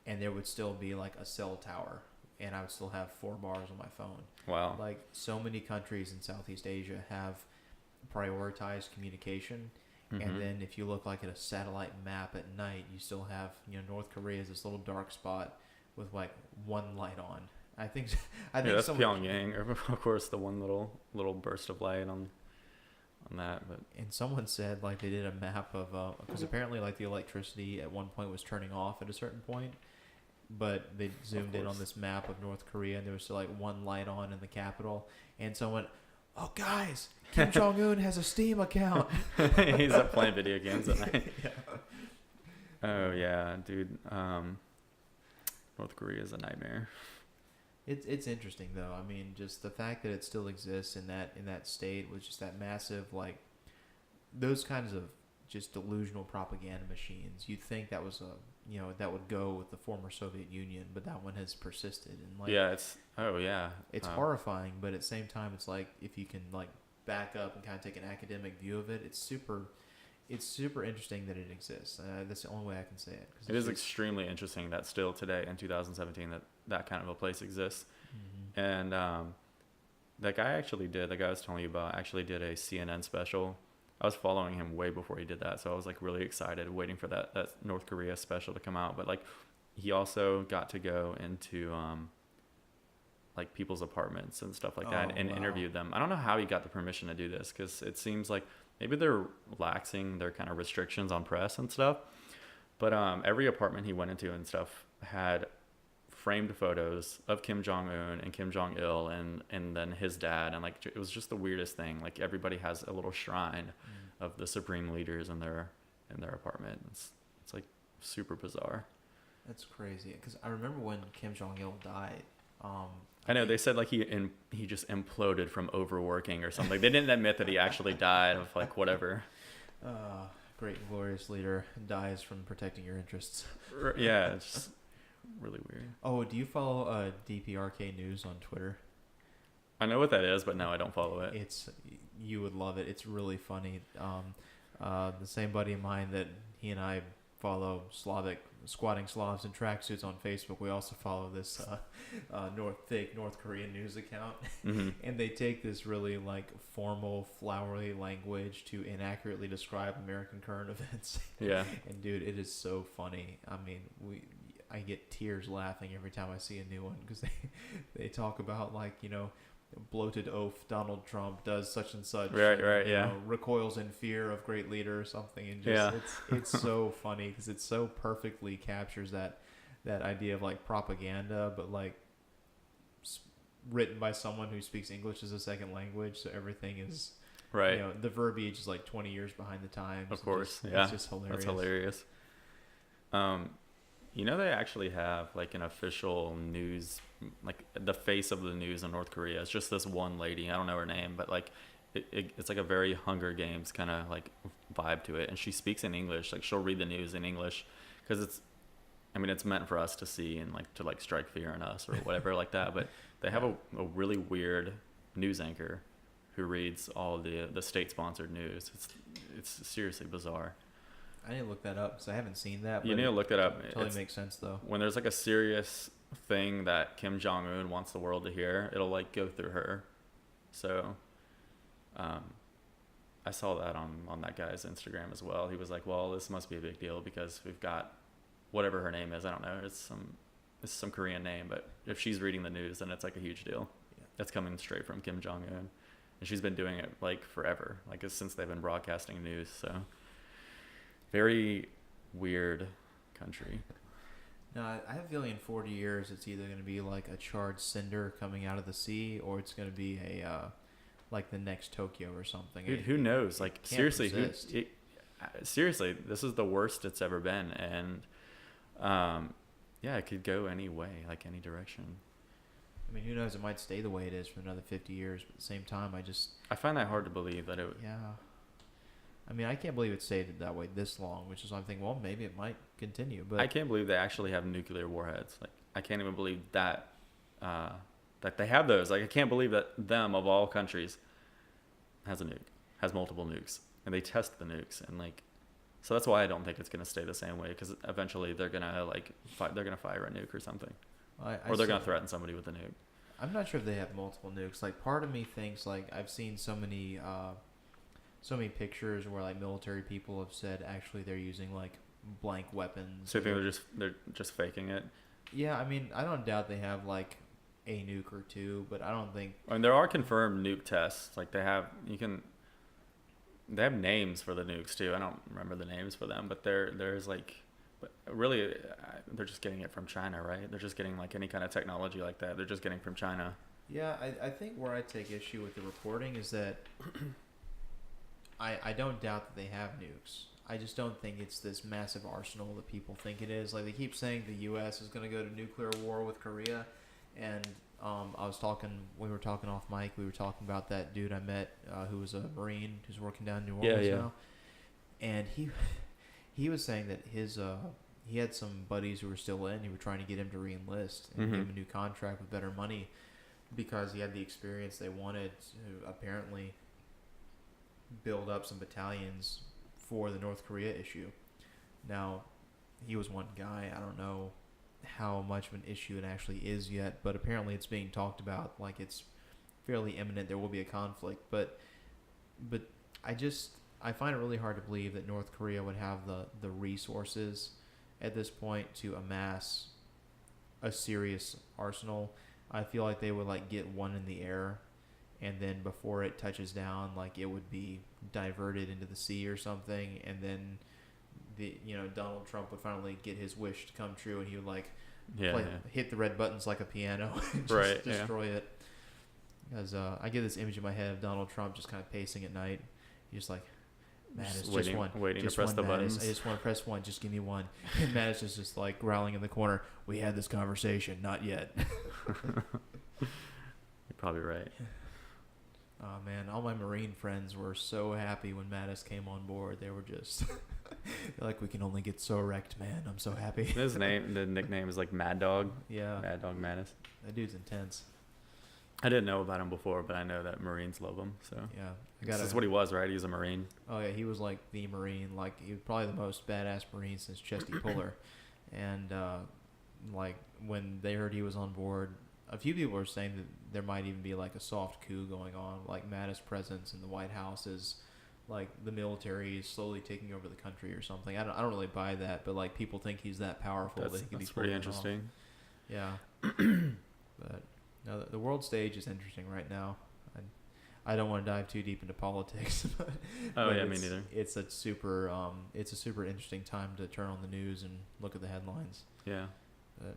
and there would still be like a cell tower, and I would still have 4 bars on my phone. Wow. Like so many countries in Southeast Asia have prioritized communication. And then if you look like at a satellite map at night, you still have, North Korea is this little dark spot with like one light on. I think that's Pyongyang, of course, the one little burst of light on that. But and someone said like they did a map of because apparently like the electricity at one point was turning off at a certain point, but they zoomed in on this map of North Korea and there was still like one light on in the capital, and someone, oh guys, Kim Jong Un has a Steam account. He's up playing video games at night. Yeah. Oh yeah, dude. North Korea is a nightmare. It's interesting though. I mean, just the fact that it still exists in that state was just that massive, like, those kinds of just delusional propaganda machines. You'd think that was that would go with the former Soviet Union, but that one has persisted, and like, yeah, it's horrifying, but at the same time, it's like if you can like back up and kind of take an academic view of it, it's super interesting that it exists. That's the only way I can say it. It is extremely interesting that still today in 2017 that kind of a place exists. Mm-hmm. And the guy I was telling you about actually did a CNN special. I was following him way before he did that, so I was like really excited waiting for that North Korea special to come out. But like he also got to go into like people's apartments and stuff like that and interviewed them. I don't know how he got the permission to do this, because it seems like maybe they're relaxing their kind of restrictions on press and stuff. But every apartment he went into and stuff had framed photos of Kim Jong-un and Kim Jong-il and then his dad. And like, it was just the weirdest thing. Like everybody has a little shrine of the supreme leaders in their apartment. It's like super bizarre. That's crazy. Because I remember when Kim Jong-il died. I know they said like he just imploded from overworking or something. They didn't admit that he actually died of like whatever. Great and glorious leader dies from protecting your interests. Yeah, it's just really weird. Oh, do you follow DPRK News on Twitter? I know what that is, but no, I don't follow it. You would love it. It's really funny. The same buddy of mine that he and I follow squatting Slavs in tracksuits on Facebook. We also follow this fake North Korean news account, and they take this really like formal, flowery language to inaccurately describe American current events. Yeah, and dude, it is so funny. I mean, I get tears laughing every time I see a new one, because they talk about like, bloated oaf Donald Trump does such and such, right, yeah, recoils in fear of great leader or something, and just it's so funny because it so perfectly captures that idea of like propaganda, but like written by someone who speaks English as a second language, so everything is right. The verbiage is like 20 years behind the times. Of course, it's just hilarious. That's hilarious. They actually have like an official news, like the face of the news in North Korea. It's just this one lady. I don't know her name, but like it's like a very Hunger Games kind of like vibe to it. And she speaks in English. Like she'll read the news in English because it's meant for us to see and like to like strike fear in us or whatever like that. But they have a really weird news anchor who reads all the state-sponsored news. It's seriously bizarre. I need to look that up because I haven't seen that. You need to look that up. It totally makes sense though. When there's like a serious thing that Kim Jong-un wants the world to hear, it'll like go through her. So I saw that on that guy's Instagram as well. He was like, well, this must be a big deal because we've got whatever her name is. I don't know. It's some Korean name, but if she's reading the news, then it's like a huge deal. Yeah. That's coming straight from Kim Jong-un. And she's been doing it like forever, like since they've been broadcasting news. So very weird country. No, I have a feeling in 40 years it's either going to be like a charred cinder coming out of the sea, or it's going to be a like the next Tokyo or something. Dude, who knows? Like seriously, seriously, this is the worst it's ever been, and it could go any way, like any direction. I mean, who knows? It might stay the way it is for another 50 years, but at the same time, I find that hard to believe that it would. Yeah. I mean, I can't believe it stayed that way this long, which is why I'm thinking, well, maybe it might continue. But I can't believe they actually have nuclear warheads. Like, I can't even believe that they have those. Like, I can't believe that them, of all countries, has a nuke, has multiple nukes, and they test the nukes. And, like, So that's why I don't think it's going to stay the same way, because eventually they're going to they're going to fire a nuke or something. Or they're going to threaten somebody with a nuke. I'm not sure if they have multiple nukes. Like, part of me thinks, like, I've seen so many pictures where, like, military people have said actually they're using, like, blank weapons. So you think they're just faking it? Yeah, I mean, I don't doubt they have, like, a nuke or two, but I don't think... I mean, there are confirmed nuke tests. Like, they have names for the nukes, too. I don't remember the names for them, but there's, like... But really, they're just getting it from China, right? They're just getting, like, any kind of technology like that. They're just getting from China. Yeah, I think where I take issue with the reporting is that I don't doubt that they have nukes. I just don't think it's this massive arsenal that people think it is. Like, they keep saying the U.S. is going to go to nuclear war with Korea, and we were talking off mic, we were talking about that dude I met who was a Marine who's working down in New Orleans now, and he was saying that he had some buddies who were still in. He were trying to get him to re-enlist and give him a new contract with better money because he had the experience they wanted to apparently build up some battalions for the North Korea issue. Now, he was one guy. I don't know how much of an issue it actually is yet, but apparently it's being talked about like it's fairly imminent. There will be a conflict, but I find it really hard to believe that North Korea would have the resources at this point to amass a serious arsenal. I feel like they would like get one in the air, and then before it touches down, like it would be diverted into the sea or something, and then Donald Trump would finally get his wish to come true, and he would hit the red buttons like a piano and just destroy it. Because I get this image in my head of Donald Trump just kind of pacing at night. He's just like, Mattis, waiting just to press one, the Mattis. buttons. I just want to press one. Just give me one. And Mattis is just like growling in the corner. We had this conversation. Not yet. You're probably right. Oh, man. All my Marine friends were so happy when Mattis came on board. They were just like, we can only get so wrecked, man. I'm so happy. The nickname is like Mad Dog. Yeah. Mad Dog Mattis. That dude's intense. I didn't know about him before, but I know that Marines love him. So yeah, that's what he was, right? He was a Marine. Oh yeah, he was like the Marine. Like he was probably the most badass Marine since Chesty Puller. And like when they heard he was on board, a few people were saying that there might even be like a soft coup going on, like Mattis' presence in the White House is like the military is slowly taking over the country or something. I don't really buy that, but like people think he's that powerful that he can be pretty interesting. Yeah, but. No, the world stage is interesting right now. I don't want to dive too deep into politics. But me neither. It's a super interesting time to turn on the news and look at the headlines. Yeah. But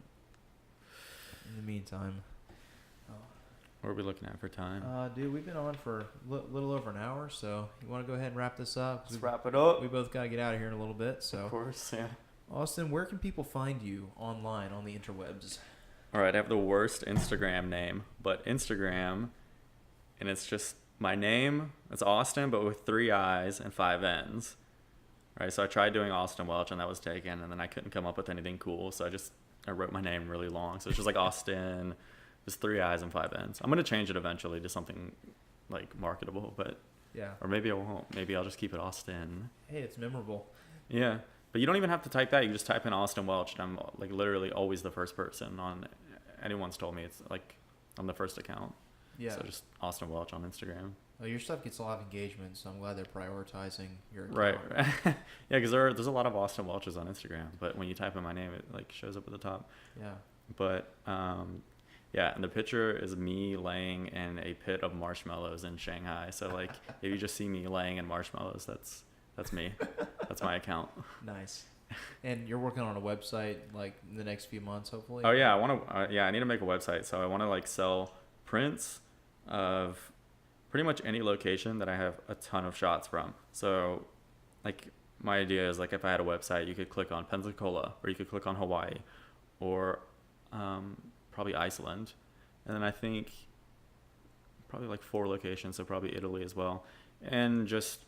in the meantime, what are we looking at for time? Dude, we've been on for a little over an hour, so you want to go ahead and wrap this up? Let's wrap it up. We both got to get out of here in a little bit. So of course, yeah. Austin, where can people find you online on the interwebs? All right, I have the worst Instagram name, but Instagram, and it's just my name. It's Austin, but with 3 I's and 5 N's. Right, so I tried doing Austin Welch, and that was taken, and then I couldn't come up with anything cool, so I wrote my name really long. So it's just like Austin, just 3 I's and 5 N's. I'm gonna change it eventually to something like marketable, but yeah, or maybe I won't. Maybe I'll just keep it Austin. Hey, it's memorable. Yeah. But you don't even have to type that. You can just type in Austin Welch, and I'm like literally always the first person on. Anyone's told me it's like I'm the first account. Yeah. So just Austin Welch on Instagram. Well, your stuff gets a lot of engagement, so I'm glad they're prioritizing your account. Right. Yeah, because there's a lot of Austin Welches on Instagram, but when you type in my name, it like shows up at the top. Yeah. But yeah, and the picture is me laying in a pit of marshmallows in Shanghai. So like if you just see me laying in marshmallows, that's me. That's my account. Nice. And you're working on a website like in the next few months, hopefully? Oh yeah, I need to make a website. So I want to like sell prints of pretty much any location that I have a ton of shots from. So like my idea is like if I had a website, you could click on Pensacola, or you could click on Hawaii, or probably Iceland, and then I think probably like 4 locations, so probably Italy as well, and just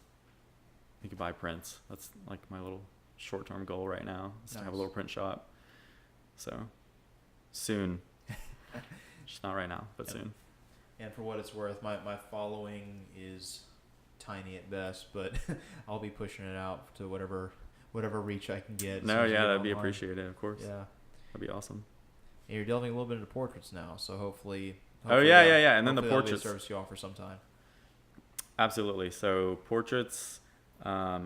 you could buy prints. That's like my little short-term goal right now, is to have a little print shop. So soon. Just not right now, but soon. And for what it's worth, my following is tiny at best, but I'll be pushing it out to whatever whatever reach I can get. No, yeah, that'd be appreciated, of course. Yeah. That'd be awesome. And you're delving a little bit into portraits now, so hopefully Oh, yeah. And then the hopefully that'll be a portraits. service you offer sometime. Absolutely. So portraits, right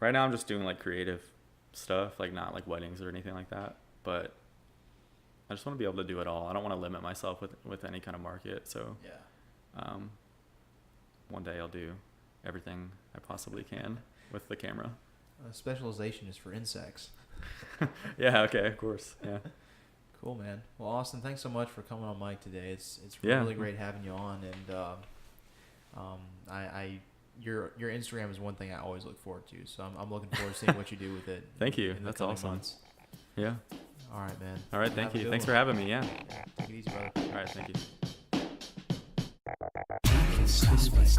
now I'm just doing like creative stuff, like not like weddings or anything like that, but I just want to be able to do it all. I don't want to limit myself with any kind of market. So one day I'll do everything I possibly can with the camera. Specialization is for insects. Yeah. Okay. Of course. Yeah. Cool, man. Well, Austin, thanks so much for coming on mic today. It's really great having you on, and your Instagram is one thing I always look forward to. So I'm looking forward to seeing what you do with it. Thank you. That's awesome. Months. Yeah. All right, man. All right. Thank you. Thanks for having me. Yeah. Take it easy, brother. All right. Thank you. Sliders,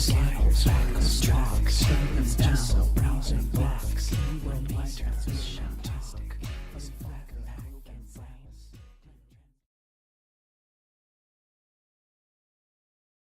sliders, blocks, down, browsing blocks,